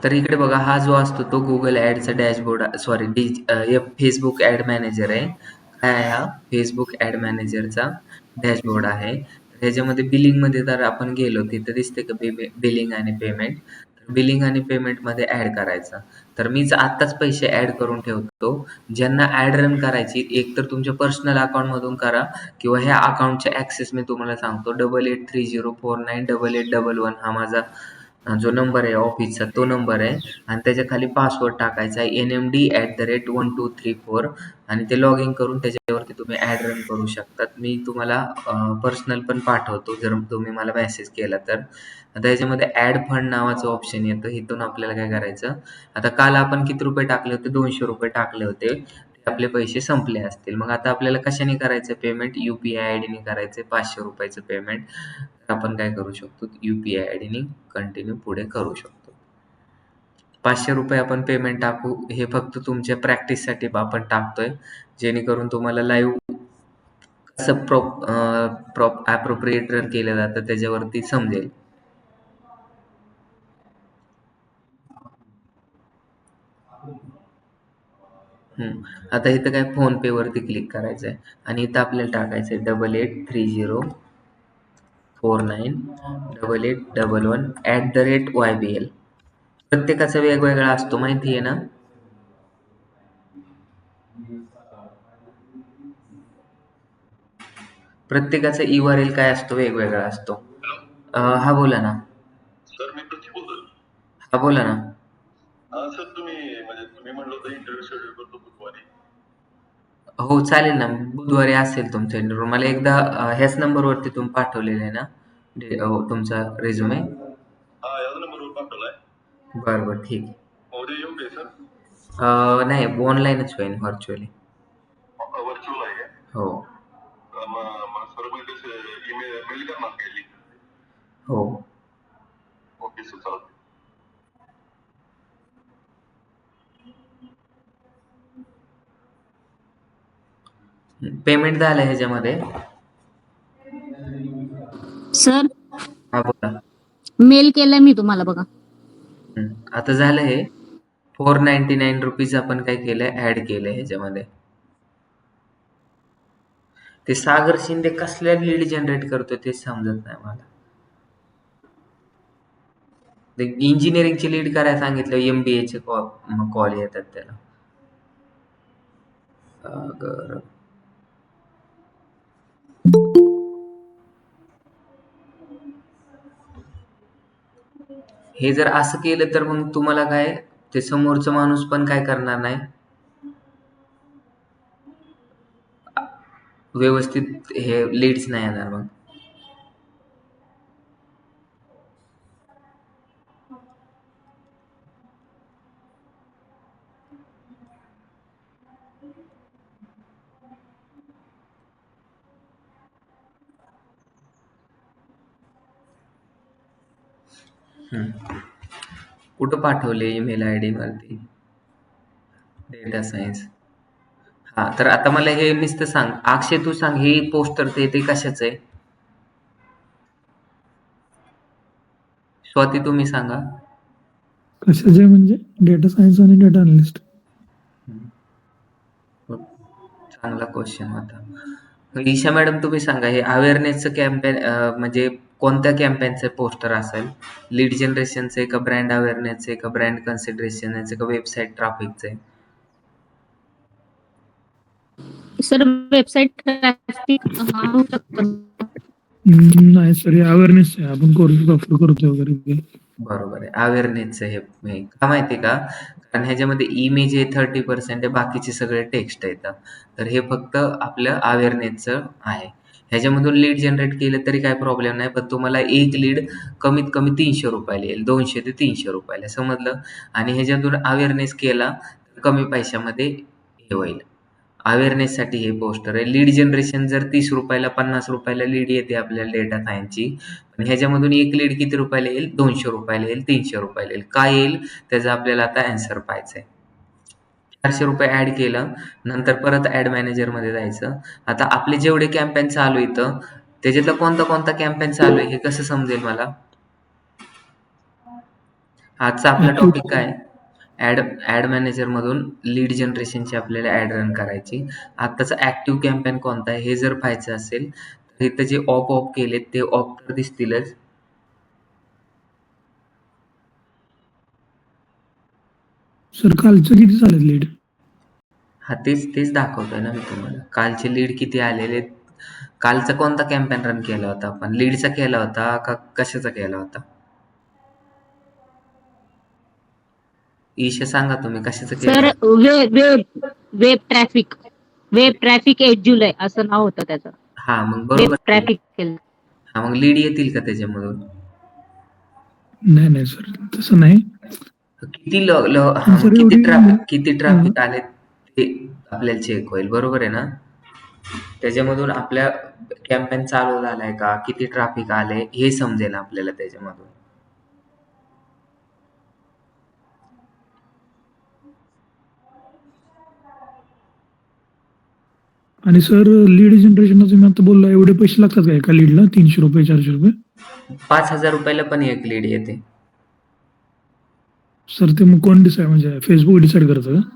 तर इकडे बघा हा जो असतो तो Google ॲडचा dashboard sorry Facebook ad manager आहे. काय आहे हा? Facebook ॲड मॅनेजरचा डॅशबोर्ड आहे. तर ह्याच्यामध्ये बिलिंगमध्ये जर आपण गेलो तिथं दिसते का बिलिंग आणि पेमेंट. तर बिलिंग आणि पेमेंटमध्ये ॲड करायचं. तर मीच आत्ताच पैसे ॲड करून ठेवतो. ज्यांना ॲड रन करायची एक तर तुमच्या पर्सनल अकाउंटमधून करा किंवा ह्या अकाउंटचे ॲक्सेस मी तुम्हाला सांगतो 8830498811 हा माझा जो नंबर आहे ऑफिसचा तो नंबर आहे आणि त्याच्या खाली पासवर्ड टाकायचा आहे NMD@1234 आणि ते लॉग इन करून त्याच्यावरती तुम्ही ॲड रन करू शकतात. मी तुम्हाला पर्सनल पण पाठवतो जर तुम्ही मला मेसेज केला तर. आता ह्याच्यामध्ये ॲड फंड नावाचं ऑप्शन येतं. इथून आपल्याला काय करायचं, आता काल आपण किती रुपये टाकले होते? ₹200 टाकले होते. ते आपले पैसे संपले असतील. मग आता आपल्याला कशाने करायचं पेमेंट? UPI आयडीने करायचं ₹500 पेमेंट. तर आपण काय करू शकतो? UPI आयडीने कंटिन्यू पुढे करू शकतो. ₹500 आपण पेमेंट टाकू. हे फक्त तुमच्या प्रॅक्टिससाठी आपण टाकतोय. जेणेकरून तुम्हाला लाईव्ह कसं ॲप्रोप्रिएट रन केलं जातं त्याच्यावरती समजेल. आता इथं काय फोनपे वरती क्लिक करायचं आहे आणि इथं आपल्याला टाकायचं आहे 8830498811 प्रत्येकाचा वेगवेगळा असतो माहिती आहे ना? प्रत्येकाचा URL काय असतो? वेगवेगळा असतो. हा बोला ना. सर मी प्रतीक बोलतोय. हा बोला ना. सर तुम्ही म्हणलं होतं इंटरव्ह्यू शेड्यूल करतो बुधवारी. हो चालेल ना. बुधवारी असेल तुमचा इंटरव्ह्यू. मला एकदा ह्याच नंबरवरती तुम्ही पाठवलेलं आहे ना तुमचा रिझ्युमे? हा याच नंबरवर पाठवलाय. बरं बरं ठीक आहे. उद्या येऊ दे सर. नाही ऑनलाईनच होईल व्हर्च्युअली. व्हर्च्युअल आहे का? हो सर म्हणजे ईमेल मेल करणार का लिंक? हो. ओके सर चालतं. पेमेंट झालं ह्याच्यामध्ये? सर हा बोला. मेल केलाय मी तुम्हाला बघा. आता झालं हे ₹499 आपण काय केलंय ऍड केलंय ह्याच्यामध्ये. ते सागर शिंदे कसल्या लीड जनरेट करतोय तेच समजत नाही मला. ते इंजिनिअरिंगची लीड करायला सांगितलं MBA चे कॉल येतात त्याला. सागर हे जर असं केलं तर मग तुम्हाला काय ते समोरचा माणूस पण काय करणार नाही, व्यवस्थित हे लीड्स नाही येणार मग. कुठं पाठवले ईमेल ID वरती? Data science. हा तर आता मला हे नुसतं सांग अक्षय, तू सांग हे पोस्टर ते कशाच आहे? स्वाती तुम्ही सांगा. कशाचे म्हणजे? डेटा सायन्स आणि डेटा अनालिस्ट. चांगला क्वेश्चन होता. ईशा मॅडम तुम्ही सांगा हे अवेअरनेसचं कॅम्पेन म्हणजे कोणत्या कॅम्पेनचं पोस्टर असेल? लीड जनरेशनचं आहे का, ब्रँड अवेअरनेसचं आहे का, ब्रँड कन्सिडरेशनचं का, वेबसाईट ट्रॅफिकचं आहे? सर वेबसाईट ट्रॅफिक नाही सर, हे अवेअरनेस आहे. आपण कोर्सेस ऑफर करतोय वगैरे. बरोबर आहे. अवेअरनेसचं हे का माहिती आहे का? कारण ह्याच्यामध्ये इमेज आहे 30% आहे, बाकीचे सगळे टेक्स्ट येतं. तर हे फक्त आपलं अवेअरनेसचं आहे. ह्याच्यामधून लीड जनरेट केलं तरी काही प्रॉब्लेम नाही, पण तुम्हाला एक लीड कमीत कमी ₹300 येईल. 200 ते ₹300 समजलं? आणि ह्याच्यातून अवेअरनेस केला तर कमी पैशामध्ये हे होईल. अवेअरनेससाठी हे पोस्टर आहे. लीड जनरेशन जर ₹30 ₹50 लीड येते आपल्याला डेटा सायन्सची. पण ह्याच्यामधून एक लीड किती रुपयाला येईल? ₹200 येईल, ₹300 येईल. काय येईल? त्याचा आपल्याला आता ॲन्सर पाहायचा आहे. ₹400 ॲड केलं, नंतर परत ॲड मॅनेजरमध्ये जायचं. आता आपले जेवढे कॅम्पेन चालू इथं त्याच्यातला कोणता कॅम्पेन चालू आहे हे कसं समजेल मला? आजचा आपला Active टॉपिक काय ऍड मॅनेजर मधून लीड जनरेशनची आपल्याला ऍड रन करायची. आत्ताचा ऍक्टिव्ह कॅम्पेन कोणता आहे हे जर पाहायचं असेल तर इथं जे ऑफ केलेत ते ऑफ तर दिसतीलच. सर कालचं किती झालं लीड? हा तेच दाखवतोय ना मी तुम्हाला. कालचे लीड किती आलेले. कालचा कोणता कॅम्पेन रन केला होता आपण? लीडचा केला होता का कशाचा केला होता? ईशा सांगा तुम्ही कशाचा केला सर होता? वेब ट्रॅफिक 8 जुलै असं नाव होतं त्याचं. हा मग वेब बरोबर केलं. ट्रॅफिक केलं. हा मग लीड येतील का त्याच्यामधून? नाही नाही सर, तसं नाही. किती पण हा मग सर एवढी किती अं, ट्रॅफिक आले ते आपल्याला चेक होईल, बरोबर आहे ना? त्याच्यामधून आपल्या कॅम्पेन चालू झालाय का, किती ट्रॅफिक आले हे समजेल आपल्याला त्याच्यामधून. आणि सर लीड जनरेशनला तुम्ही आता बोलला एवढे पैसे लागतात का एका लीडला? 300 रुपये 400 रुपये? 5,000 रुपयाला पण एक लीड येते. सर ते मग कोण डिसाईड, म्हणजे फेसबुक डिसाईड करतं का?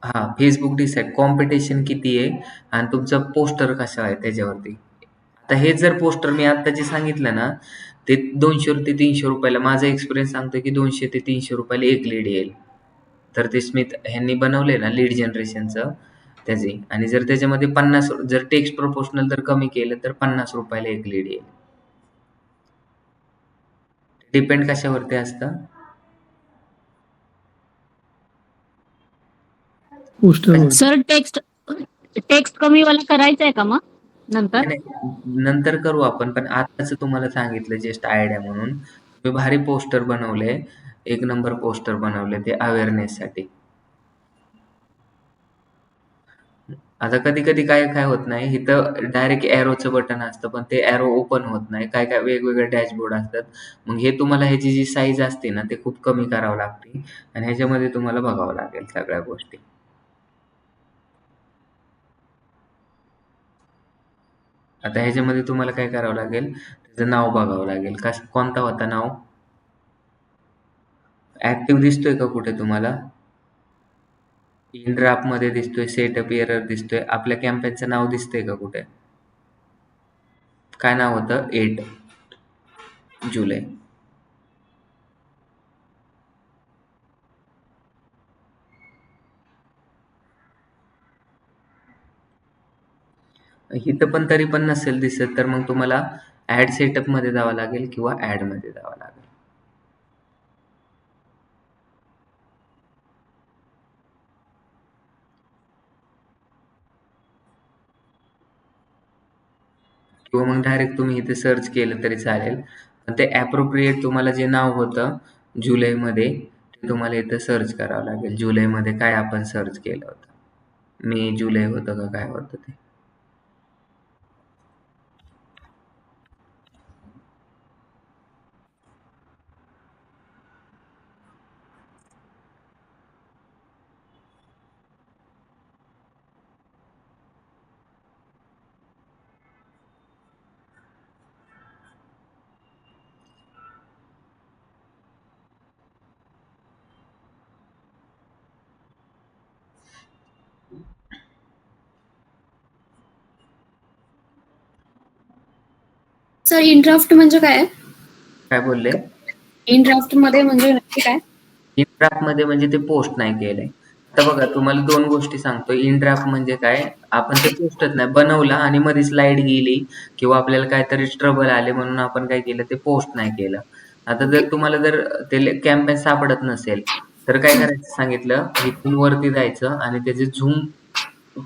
हा फेसबुक डिसाईड, कॉम्पिटिशन किती आहे आणि तुमचं पोस्टर कसं आहे त्याच्यावरती. आता हे जर पोस्टर मी आता जे सांगितलं ना ते 200 ते 300 रुपयाला, माझा एक्सपिरियन्स सांगतो की 200 ते 300 रुपयाला एक लीड येईल. तर ते स्मिथ ह्यांनी बनवले ना लीड जनरेशनचं त्याचे. आणि जर त्याच्यामध्ये 50 जर टेक्स्ट प्रोपोर्शनल जर कमी केलं तर 50 रुपयाला एक लीड येईल. डिपेंड कशावरती असतं? पोस्टरवर. सर टेक्स्ट कमी वाला करायचं आहे का मग नंतर? नाही, नाही. नंतर करू आपण, पण आताच तुम्हाला सांगितलं जस्ट आयडिया म्हणून. तुम्ही भारी पोस्टर बनवले, एक नंबर पोस्टर बनवले ते अवेअरनेससाठी. आता कधी-कधी काय होत नाही, इथं डायरेक्ट एरोचं बटन असतं, पण ते एरो ओपन होत नाही. काय वेगवेगळे डॅशबोर्ड असतात. मग हे तुम्हाला ह्याची जी साईज असते ना, ते खूप कमी करावं लागते आणि ह्याच्यामध्ये तुम्हाला बघावं लागेल सगळ्या गोष्टी. आता ह्याच्यामध्ये तुम्हाला काय करावं लागेल, त्याचं नाव बघावं लागेल. कोणता होता नाव? ऍक्टिव्ह दिसतोय का कुठे तुम्हाला? इन ड्राफ्ट मध्ये दिसतोय, सेटअप एरर दिसतोय, आपल्या कॅम्पेनचं नाव दिसतंय का कुठे? काय नाव होतं? 8 जुलै. इथं पण तरी पण नसेल दिसत तर मग तुम्हाला ऍड सेटअप मध्ये जावं लागेल किंवा ऍड मध्ये जावं लागेल. किंवा मग डायरेक्ट तुम्ही इथे सर्च केलं तरी चालेल. पण ते ॲप्रोप्रिएट तुम्हाला जे नाव होतं जुलैमध्ये ते तुम्हाला इथं सर्च करावं लागेल. जुलैमध्ये काय आपण सर्च केलं होतं? मे, जुलै होतं का काय होतं ते? सर इन ड्राफ्ट म्हणजे काय? काय बोलले? इन ड्राफ्ट मध्ये म्हणजे नक्की काय? इन ड्राफ्ट मध्ये म्हणजे ते पोस्ट नाही केलंय. आता बघा तुम्हाला दोन गोष्टी सांगतो. इन ड्राफ्ट म्हणजे काय, आपण ते पोस्टच नाही बनवला आणि मध्ये स्लाइड गेली किंवा आपल्याला काहीतरी ट्रबल आले म्हणून आपण काय केलं ते पोस्ट नाही केलं. आता जर तुम्हाला जर ते कॅम्पेन सापडत नसेल तर काय करायचं सांगितलं, इथून वरती जायचं आणि त्याचे झूम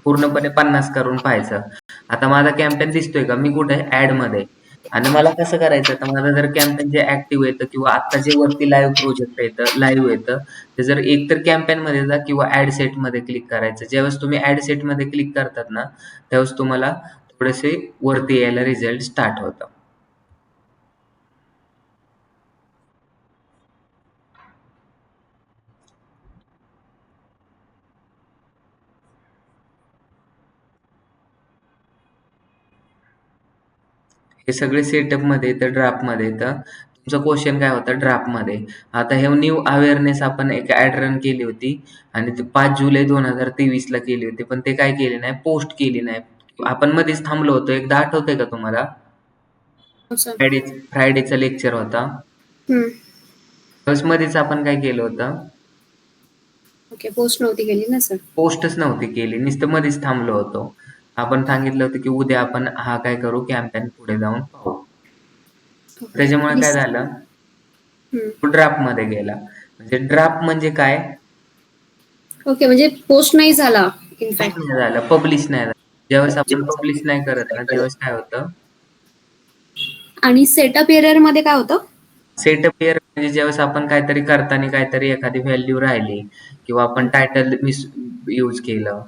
पूर्णपणे 50 करून पाहायचं. आता माझा कॅम्पेन दिसतोय का? मी कुठे ऍड मध्ये. आणि मला कसं करायचं, तर माझं जर कॅम्पेन जे ऍक्टिव्ह येतं किंवा आता जे वरती लाईव्ह प्रोजेक्ट येतं, लाईव्ह येतं, ते जर एकतर कॅम्पेन मध्ये जा किंवा ऍड सेट मध्ये क्लिक करायचं. ज्यावेळेस तुम्ही ऍड सेट मध्ये क्लिक करतात ना, त्यावेळेस तुम्हाला थोडेसे वरती यायला रिझल्ट स्टार्ट होतं. हे सगळे सेटअप मध्ये येतं, ड्राफ्ट मध्ये येतं. तुमचा क्वेश्चन काय होता ड्राफ्टमध्ये. आता हे न्यू अवेअरनेस आपण एक ॲड रन केली होती आणि ते 5 जुलै 2023 ला केली होती, पण ते काय केले नाही, पोस्ट केली नाही. आपण मध्येच थांबलो होतो. एकदा आठवतंय का तुम्हाला? हो सर. फ्रायडेचा लेक्चर होता. त्यावेळेस मध्येच आपण काय केलं होतं, ओके, पोस्ट नव्हती केली ना सर. पोस्टच नव्हती केली, नुसतं मध्येच थांबलो होतो. आपण सांगितलं होतं की उद्या आपण हा काय करू, कॅम्पेन पुढे जाऊन पाहू. त्याच्यामुळे काय झालं, तो ड्राफ्ट मध्ये गेला. म्हणजे ड्राफ्ट म्हणजे काय, ओके, म्हणजे पोस्ट नाही झाला इनफॅक्ट. नाही झालं, पब्लिश नाही झालं. ज्यावेळेस आपण पब्लिश नाही करत ना, त्यावेळेस काय होतं, आणि सेटअप एरर मध्ये काय होतं? सेटअप एरर म्हणजे ज्यावेळेस आपण काहीतरी करताना काहीतरी एखादी व्हॅल्यू राहिली किंवा आपण टायटल मिस यूज केलं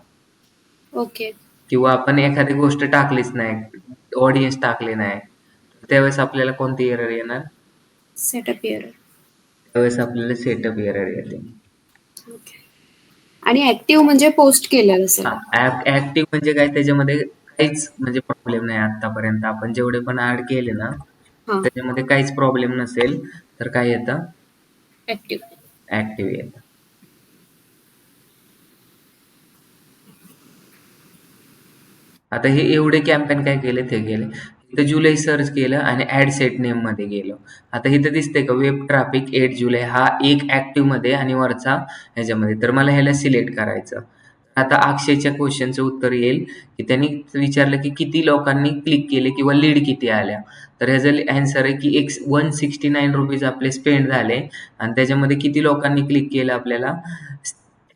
ओके. किंवा आपण एखादी गोष्ट टाकलीच नाही, ऑडियन्स टाकले नाही, त्यावेळेस आपल्याला कोणती एरर येणार, सेटअप एरर. त्यावेळेस आपल्याला सेटअप एरर येते. ओके. आणि ऍक्टिव्ह म्हणजे पोस्ट केलेलं सर. ऍक्टिव्ह म्हणजे काय, त्याच्यामध्ये काहीच म्हणजे प्रॉब्लेम नाही. आतापर्यंत आपण जेवढे पण ऍड केले ना, हा, त्याच्यामध्ये काहीच प्रॉब्लेम नसेल तर काय येतं, ऍक्टिव्ह. ऍक्टिव्ह येतं. आता हे एवढे कॅम्पेन काय केले ते गेले. इथं जुलै सर्च केलं आणि ऍड सेट नेम मध्ये गेलो. आता इथं दिसतंय का, वेब ट्रॅफिक 8 जुलै हा एक ऍक्टिव्ह मध्ये आणि वरचा ह्याच्यामध्ये. तर मला ह्याला सिलेक्ट करायचं. आता अक्षयच्या क्वेश्चनचं उत्तर येईल की त्यांनी विचारलं की किती लोकांनी क्लिक केले किंवा लीड किती आल्या. तर ह्याचं आन्सर आहे की 169 रुपीज आपले स्पेंड झाले आणि त्याच्यामध्ये किती लोकांनी क्लिक केलं, आपल्याला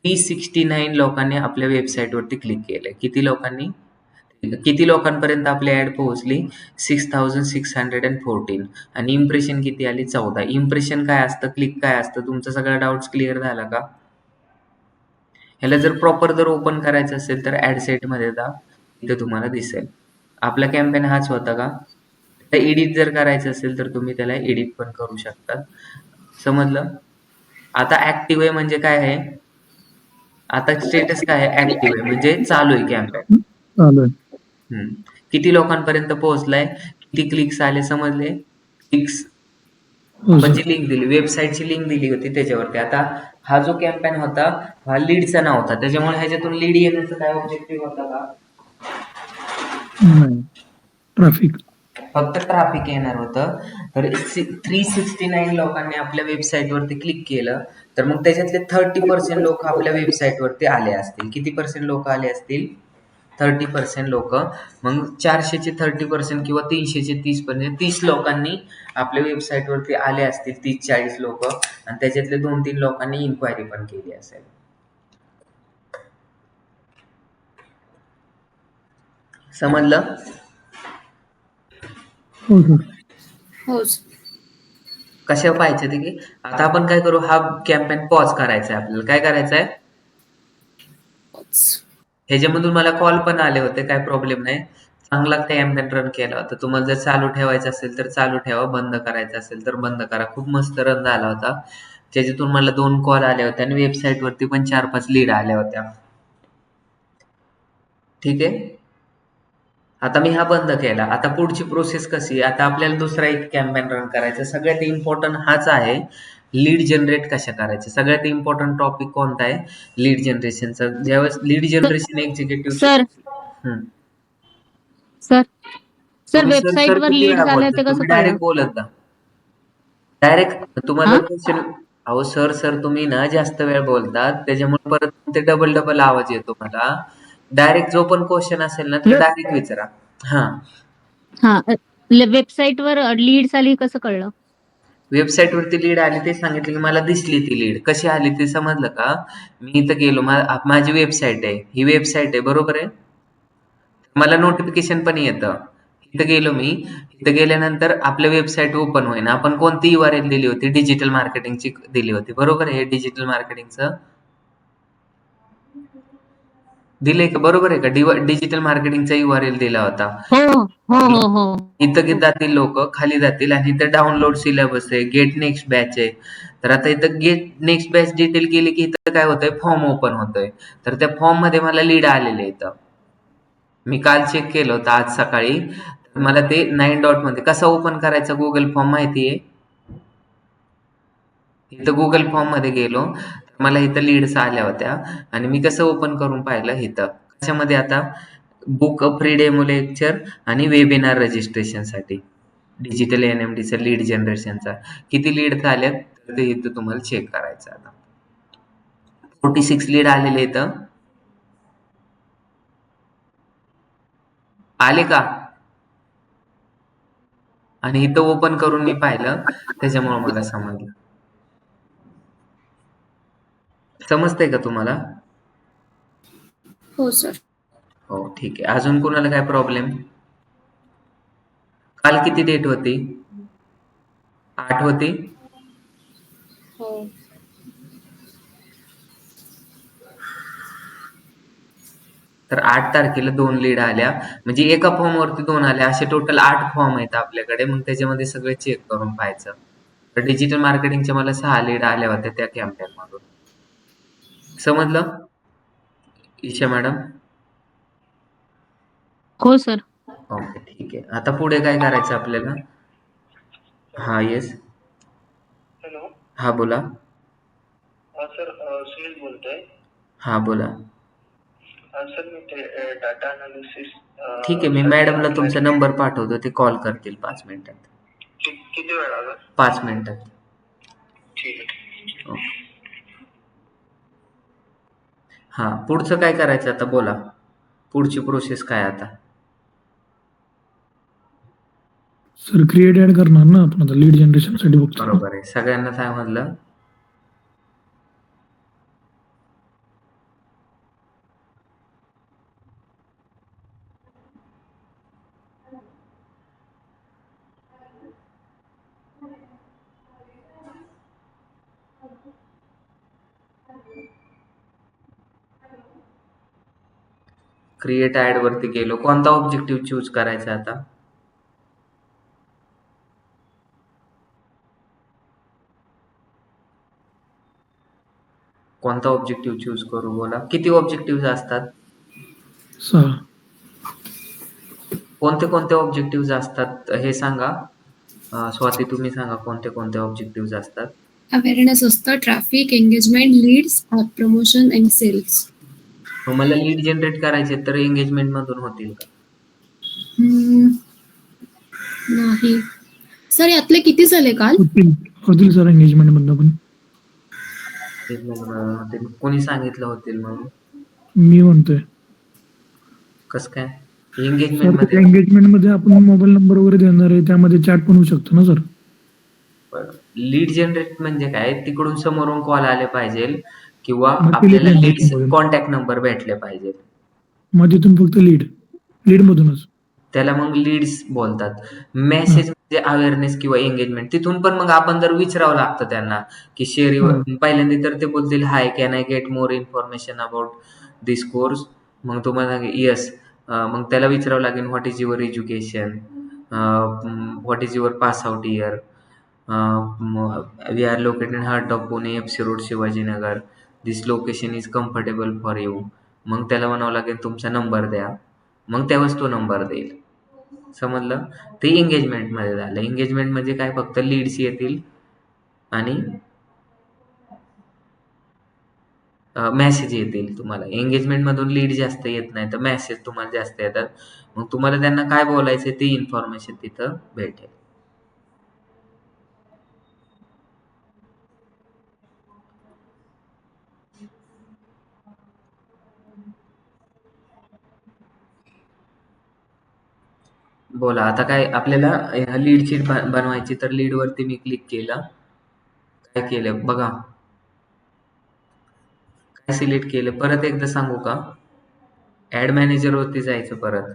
369 लोकांनी आपल्या वेबसाईटवरती क्लिक केलं. किती लोकांपर्यंत आपली ऍड पोहोचली, 6614. आणि इम्प्रेशन किती आली, 14. इम्प्रेशन काय असतं, क्लिक काय असतं, तुमचा सगळा डाऊट्स क्लिअर झाला का? ह्याला जर प्रॉपर जर ओपन करायचं असेल तर ऍड सेट मध्ये जा, इथे तुम्हाला दिसेल. आपला कॅम्पेन हाच होता का? एडिट जर करायचं असेल तर तुम्ही त्याला एडिट पण करू शकता. समजलं? आता ऍक्टिव्ह आहे म्हणजे काय आहे, आता स्टेटस काय आहे, ऍक्टिव्ह आहे म्हणजे चालू आहे कॅम्पेन. चालू आहे. किती लोकांपर्यंत पोहोचलाय, किती क्लिक्स आले, समजले? क्लिक्स हो आपण सर. जी लिंक दिली, वेबसाईटची लिंक दिली होती त्याच्यावरती. आता हा जो कॅम्पेन होता हा लीडचा नव्हता, त्याच्यामुळे ह्याच्यातून लीड येण्याचा काय ऑब्जेक्टिव्ह होता का, नाही, ट्रॅफिक. फक्त ट्रॅफिक येणार होतं. तर 369 लोकांनी आपल्या वेबसाईटवरती क्लिक केलं, तर मग त्याच्यातले 30% लोक आपल्या वेबसाईटवरती आले असतील. किती पर्सेंट लोक आले असतील, 30% लोक. मग 400चे 30% किंवा 300चे 30%, 30 लोकांनी आपल्या वेबसाईटवरती आले असतील, 30-40 लोक, आणि त्याच्यातले 2-3 लोकांनी इन्क्वायरी पण केली असेल. समजलं? हो सर. हो. कशा पाहिजे ते की आता आपण काय करू, हा कॅम्पेन पॉज करायचा आहे. आपल्याला काय करायचं आहे, ह्याच्यामधून मला कॉल पण आले होते, काय प्रॉब्लेम नाही. चांगला कॅम्पेन रन केला होता. तुम्हाला जर चालू ठेवायचं असेल तर चालू ठेवा, बंद करायचं असेल तर बंद करा. खूप मस्त रन झाला होता. त्याच्यातून मला 2 कॉल आले होते आणि वेबसाईट वरती पण 4-5 लीड आल्या होत्या. ठीक आहे. आता मी हा बंद केला. आता पुढची प्रोसेस कशी, आता आपल्याला दुसरा एक कॅम्पेन रन करायचा. सगळ्यात इम्पॉर्टंट हाच आहे, लीड जनरेट कशा करायचे. सगळ्यात इम्पॉर्टंट टॉपिक कोणता आहे, लीड जनरेशनचा. ज्यावेळेस lead generation executive, sir sir sir तुम्ही सर वेबसाईट सर वर किती लीड वेळा झालंय बोलता, ते कसं तुम्ही कळलं? डायरेक्ट बोलत जा. डायरेक्ट तुम्हाला हा क्वेश्चन, अहो सर सर तुम्ही ना जास्त वेळ बोलतात, त्याच्यामुळे परत ते डबल डबल आवाज येतो मला. डायरेक्ट जो पण क्वेश्चन असेल ना तर डायरेक्ट विचारा. हा, हा, वेबसाईट वर लीड आली कसं कळलं? वेबसाईट वरती लीड आली ते सांगितलं की मला दिसली ती लीड. कशी आली ते समजलं का? मी इथं गेलो, माझी वेबसाईट आहे, ही वेबसाईट आहे बरोबर आहे, मला नोटिफिकेशन पण येतं. इथं गेलो मी, इथं गेल्यानंतर आपल्या वेबसाईट ओपन होईना. आपण कोणती URL दिली होती, डिजिटल मार्केटिंगची दिली होती बरोबर आहे. डिजिटल मार्केटिंगचं दिलंय का, बरोबर आहे का? डिजिटल मार्केटिंगचा URL दिला होता. हो हो हो हो इथं जातील लोक, खाली जातील आणि इथं डाउनलोड सिलेबस आहे, गेट नेक्स्ट बॅच आहे. तर आता इथं गेट नेक्स्ट बॅच डिटेल केली की इथं काय होतंय, फॉर्म ओपन होतोय. तर त्या फॉर्म मध्ये मला लीड आलेले इथं. मी काल चेक केलं होतं आज सकाळी. मला ते 9 डॉट मध्ये कसं ओपन करायचं गुगल फॉर्म माहिती आहे? इथं गुगल फॉर्म मध्ये गेलो तर मला इथं लीड्स आल्या होत्या आणि मी कसं ओपन करून पाहिलं इथं कशामध्ये आता book a free demo lecture आणि वेबिनार रजिस्ट्रेशन साठी डिजिटल एनएमडीचा लीड जनरेशनचा किती लीड आल्यात तर ते इथं तुम्हाला चेक करायचं आता 46 लीड आलेले इथं आले का आणि इथं ओपन करून मी पाहिलं त्याच्यामुळे मला समजलं समजतंय का तुम्हाला हो सर. हो ठीक आहे अजून कोणाला काय प्रॉब्लेम काल किती डेट होती 8 होती हो. तर 8 तारखेला 2 लीड आल्या म्हणजे एका फॉर्म वरती 2 आल्या असे टोटल 8 फॉर्म आहेत आपल्याकडे मग त्याच्यामध्ये सगळे चेक करून पाहायचं तर डिजिटल मार्केटिंगच्या मला 6 लीड आल्या होत्या त्या कॅम्पेन मधून समजलं ईशा मॅडम हो सर. ओके ठीक आहे आता पुढे काय करायचं आपल्याला हा येस हॅलो. हा बोला हा सर, सुनील बोलतोय. हा बोला सर मी ते डाटा अनालिसिस ठीक आहे मी मॅडमला तुमचा नंबर पाठवतो ते कॉल करतील 5 मिनिटात किती वेळ लागेल? 5 मिनिटात ठीक आहे. ओके हा पुढचं काय करायचं आता बोला पुढची प्रोसेस काय आता सर क्रिएट ऍड करणार ना आपण आता लीड जनरेशन साठी बघतो. बरोबर आहे सगळ्यांना समजलं क्रिएट ऍड वरती गेलो कोणता ऑब्जेक्टिव्ह चूज करायचा आता कोणता ऑब्जेक्टिव्ह चूज करू बोला किती ऑब्जेक्टिव्ह असतात 6. कोणते कोणते ऑब्जेक्टिव्ह असतात हे सांगा स्वाती तुम्ही सांगा कोणते कोणते ऑब्जेक्टिव्ह असतात अवेअरनेस असतं, traffic, engagement, leads, promotion and sales. मला लीड जनरेट करायचे तर एंगेजमेंट मधून होतील का नाही सर, यातले किती झाले काल? होतील सर एंगेजमेंट मधनं पण Engagement मधून होतील कोणी सांगितलं होतील मग मी म्हणतोय कस काय सर एंगेजमेंट मध्ये एंगेजमेंट मध्ये आपण मोबाईल नंबर वगैरे देणार आहे त्यामध्ये चॅट पण होऊ शकतो ना सर लीड जनरेट म्हणजे काय तिकडून समोरून कॉल आले पाहिजे किंवा मग ते lead आपल्याला लीड्स generation मधून. कॉन्टॅक्ट नंबर भेटले पाहिजे मग तिथून फक्त लीड मधूनच त्याला मग लीड्स बोलतात मेसेज म्हणजे अवेअरनेस किंवा एंगेजमेंट तिथून पण मग आपण जर विचारावं लागतं त्यांना की शेअर पहिल्यांदा तर ते बोलतील hi can I get more information about this course मग तुम्हाला येस मग त्याला विचारावं लागेल what is your education what is your pass out year we are located in heart of Pune FC road Shivajinagar this location is comfortable for you मग त्याला म्हणावं लागेल तुमचा नंबर द्या मग त्यावेळेस तो नंबर देईल समजलं ते एंगेजमेंट मध्ये झालं एंगेजमेंट म्हणजे काय फक्त लीड्स येतील आणि मेसेज येतील तुम्हाला एंगेजमेंट मधून लीड जास्त येत नाही तर मेसेज तुम्हाला जास्त येतात मग तुम्हाला त्यांना काय बोलायचं ते इन्फॉर्मेशन तिथं भेटेल बोला आता काय आपल्याला लीड शीट बनवायची तर लीड वरती मी क्लिक केलं काय केलं बघा काय सिलेक्ट केलं परत एकदा सांगू का ऍड मॅनेजर वरती जायचं परत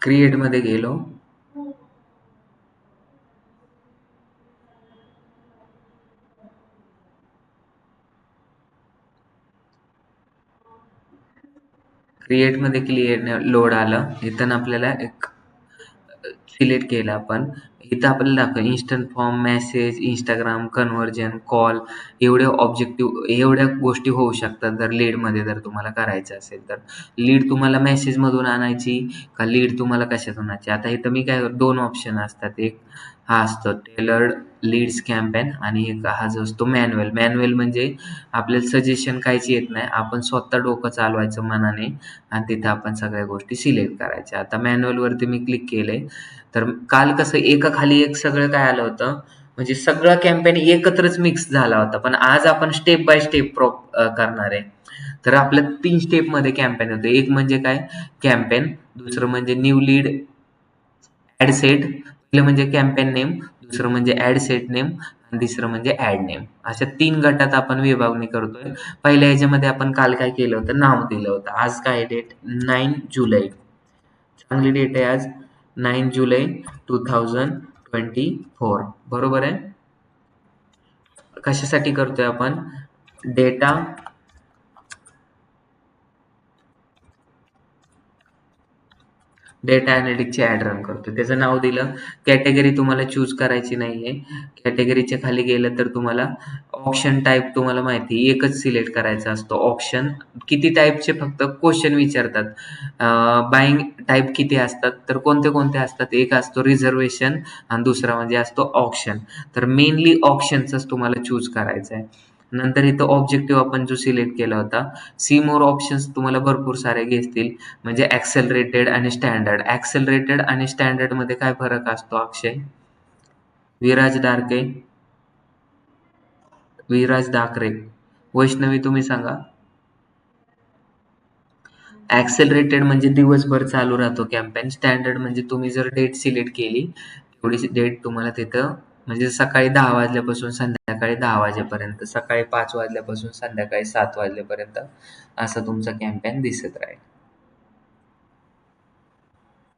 क्रिएट मध्ये गेलो क्रिएट मध्ये क्लिअर लोड आलं इथं आपल्याला एक सिलेक्ट केलं आपण इथं आपल्याला दाखव instant form, message, Instagram, conversion, call एवढ्या गोष्टी होऊ शकतात जर लीडमध्ये जर तुम्हाला करायचं असेल तर. लीड तुम्हाला मेसेजमधून आणायची का लीड तुम्हाला कशातून आणायची? आता इथं मी काय 2 ऑप्शन असतात. एक हा असतो टेलर्ड लीड्स कॅम्पेन आणि एक हा जो असतो मॅन्युअल. मॅन्युअल म्हणजे आपल्याला सजेशन काहीच येत नाही. आपण स्वतः डोकं चालवायचं मनाने आणि तिथं आपण सगळ्या गोष्टी सिलेक्ट करायच्या. आता मॅन्युअलवरती मी क्लिक केलंय. तर काल कसं एकाखाली एक सगळं काय आलं होतं, म्हणजे सगळा कॅम्पेन एकत्रच मिक्स झाला होता. पण आज आपण स्टेप बाय स्टेप करणार आहे. तर आपल्या 3 स्टेपमध्ये कॅम्पेन होते. एक म्हणजे काय कॅम्पेन, दुसरं म्हणजे न्यू लीड ॲड सेट, पहिलं म्हणजे कॅम्पेन नेम, दुसरं म्हणजे ॲड सेट नेम आणि तिसरं म्हणजे ॲड नेम. अशा 3 गटात आपण विभागणी करतोय. पहिल्या ह्याच्यामध्ये आपण काल काय केलं होतं, नाव दिलं होतं. आज काय डेट 9 जुलै. चांगली डेट आहे आज 9 जुलै 2024. बरोबर आहे. कशासाठी करतोय आपण? डेटा ॲनालिटिक्सचे ॲड रन करतो. त्याचं नाव दिलं. कॅटेगरी तुम्हाला चूज करायची नाहीये. कॅटेगरीच्या खाली गेलं तर तुम्हाला ऑप्शन टाईप तुम्हाला माहिती आहे, एकच सिलेक्ट करायचा असतो. ऑप्शन किती टाईपचे फक्त क्वेश्चन विचारतात. बाईंग टाईप किती असतात तर कोणते असतात? एक असतो रिझर्वेशन आणि दुसरा म्हणजे असतो ऑप्शन. तर मेनली ऑप्शनचाच तुम्हाला चूज करायचा आहे. नंतर इथं ऑब्जेक्टिव्ह आपण जो सिलेक्ट केला होता, सी मोर ऑप्शन्स तुम्हाला भरपूर सारे घेतील. म्हणजे ॲक्सेलरेटेड आणि स्टँडर्ड. ॲक्सेलरेटेड आणि स्टँडर्डमध्ये काय फरक असतो अक्षय? विराज डारके, विराज दाकरे, वैष्णवी तुम्ही सांगा. ॲक्सेलरेटेड म्हणजे दिवसभर चालू राहतो कॅम्पेन. स्टँडर्ड म्हणजे तुम्ही जर डेट सिलेक्ट केली तेवढीच डेट तुम्हाला तिथं, म्हणजे सकाळी 10 वाजल्यापासून संध्याकाळी 10 वाजेपर्यंत, सकाळी 5 वाजल्यापासून संध्याकाळी 7 वाजल्यापर्यंत असं तुमचा कॅम्पेन दिसत राहील.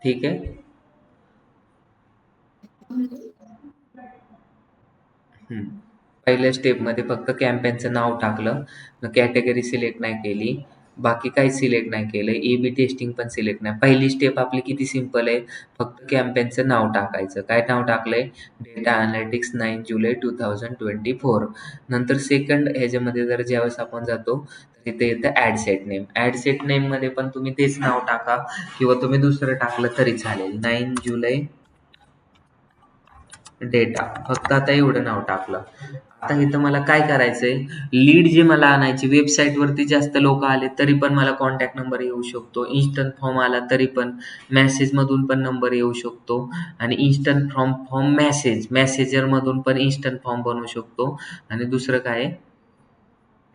ठीक आहे. पहिल्या स्टेपमध्ये फक्त कॅम्पेनचं नाव टाकलं, कॅटेगरी सिलेक्ट नाही केली, बाकी काही सिलेक्ट नाही केलं, ए-बी टेस्टिंग पण सिलेक्ट नाही. पहिली स्टेप आपली किती सिंपल आहे, फक्त कॅम्पेनचं नाव टाकायचं. काय नाव टाकलंय? डेटा अनालिटिक्स 9 जुलै 2024. नंतर सेकंड ह्याच्यामध्ये जर ज्यावेळेस आपण जातो तर इथे येतं ad set name. Ad set नेममध्ये पण तुम्ही तेच नाव टाका किंवा तुम्ही दुसरं टाकलं तरी चालेल. 9 जुलै डेटा, फक्त आता एवढं नाव टाकलं. आता इथं मला काय करायचंय, लीड जे मला आणायची, वेबसाईटवरती जास्त लोक आले तरी पण मला कॉन्टॅक्ट नंबर येऊ शकतो. इन्स्टंट फॉर्म आला तरी पण मेसेजमधून पण नंबर येऊ शकतो आणि इन्स्टंट फॉर्म मेसेजरमधून पण इन्स्टंट फॉर्म बनवू शकतो. आणि दुसरं काय,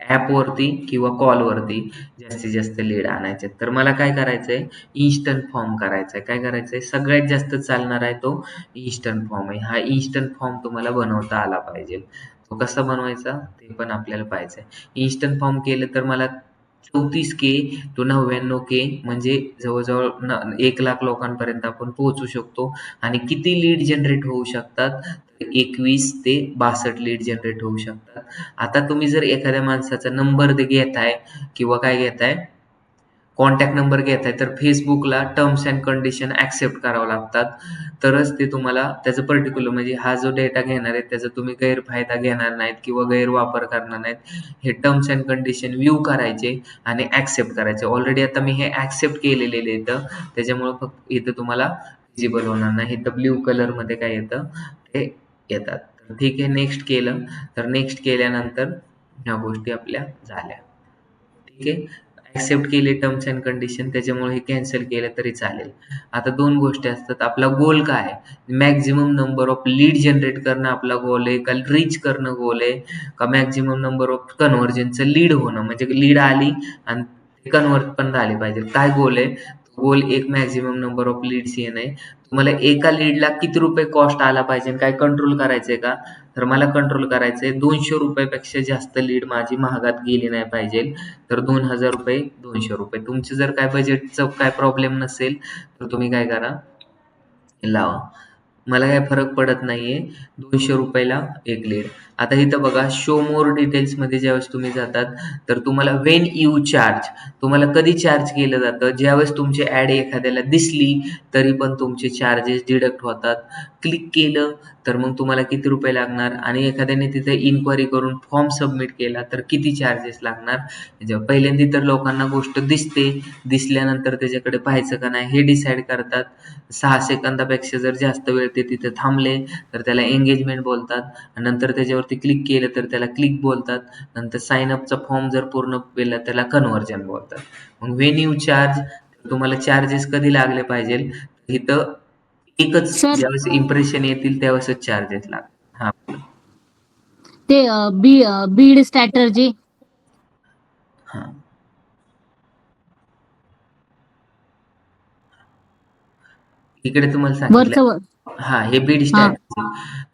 ॲपवरती किंवा कॉलवरती जास्तीत जास्त लीड आणायचे. तर मला काय करायचंय, इन्स्टंट फॉर्म करायचा आहे. काय करायचंय, सगळ्यात जास्त चालणार आहे तो इन्स्टंट फॉर्म आहे. हा इन्स्टंट फॉर्म तुम्हाला बनवता आला पाहिजे. तो कसा बनवायचा ते पण आपल्याला पाहायचं आहे. इन्स्टंट फॉर्म केलं तर मला 34K to 99K म्हणजे जवळजवळ 1,00,000 लोकांपर्यंत आपण पोहोचू शकतो. आणि किती लीड जनरेट होऊ शकतात? 21 ते 62 लीड जनरेट होऊ शकतात. आता तुम्ही जर एखाद्या माणसाचा नंबर घेताय किंवा काय घेताय, कॉन्टॅक्ट नंबर घेताय, तर Facebookला टर्म्स अँड कंडिशन ॲक्सेप्ट करावं लागतात. तरच ते तुम्हाला त्याचं पर्टिक्युलर, म्हणजे हा जो डेटा घेणार आहे त्याचा तुम्ही गैरफायदा घेणार नाहीत किंवा गैरवापर करणार नाहीत. हे टर्म्स अँड कंडिशन व्ह्यू करायचे आणि ॲक्सेप्ट करायचे. ऑलरेडी आता मी हे ॲक्सेप्ट केलेले येतं, त्याच्यामुळं फक्त इथं तुम्हाला विजिबल होणार नाही. इथं ब्ल्यू कलरमध्ये काय येतं ते येतात. तर ठीक आहे, नेक्स्ट केलं. तर नेक्स्ट केल्यानंतर ह्या गोष्टी आपल्या झाल्या. ठीक आहे. ॲक्सेप्ट केले टर्म्स अँड कंडिशन, त्याच्यामुळे हे कॅन्सल केलं तरी चालेल. आता 2 गोष्टी असतात. आपला गोल काय आहे? Maximum number of lead generate करणं आपला गोल आहे का रीच करणं गोल आहे का मॅक्झिमम नंबर ऑफ कन्व्हर्जनचं लीड होणं, म्हणजे लीड आली आणि ते कन्व्हर्ट पण झाले पाहिजे. काय गोल आहे? गोल एक मॅक्झिमम नंबर ऑफ लीड्स येणं आहे. तुम्हाला एका लीडला किती रुपये कॉस्ट आला पाहिजे, काय कंट्रोल करायचंय का? तर मला कंट्रोल करायचंय 200 रुपयापेक्षा जास्त लीड माझी महागात गेली नाही पाहिजे. तर 2,000 रुपये, 200 रुपये. तुमचं जर काय बजेटचं काय प्रॉब्लेम नसेल तर तुम्ही काय करा, लावा. मला काही फरक पडत नाहीये. 200 रुपयाला एक लीड. आता इथं बघा शो मोर डिटेल्समध्ये ज्यावेळेस तुम्ही जातात तर तुम्हाला व्हेन यू चार्ज, तुम्हाला कधी चार्ज केलं जातं, ज्यावेळेस तुमची ॲड एखाद्याला दिसली तरी पण तुमचे चार्जेस डिडक्ट होतात. क्लिक केलं तर मग तुम्हाला किती रुपये लागणार आणि एखाद्याने तिथे इन्क्वायरी करून फॉर्म सबमिट केला तर किती चार्जेस लागणार. पहिल्यांदा तर लोकांना गोष्ट दिसते, दिसल्यानंतर त्याच्याकडे पाहायचं का नाही हे डिसाईड करतात. 6 सेकंदापेक्षा जर जास्त वेळ ते तिथे थांबले तर त्याला एंगेजमेंट बोलतात. नंतर त्याच्यावरती क्लिक केलं तर त्याला क्लिक बोलतात. नंतर साइन अपचा फॉर्म जर पूर्ण केला त्याला कन्व्हर्जन बोलतात. मग व्हेन यू चार्ज, तुम्हाला चार्जेस कधी लागले पाहिजे, इथं एकच सर ज्यावेळेस इम्प्रेशन येतील त्यावेळेसच चार्जेस लागतात. हा ते बीड स्ट्रॅटर्जी हा इकडे तुम्हाला सांगितलं. वरचं वर. हा हे बीड हा स्ट्रॅटर्जी.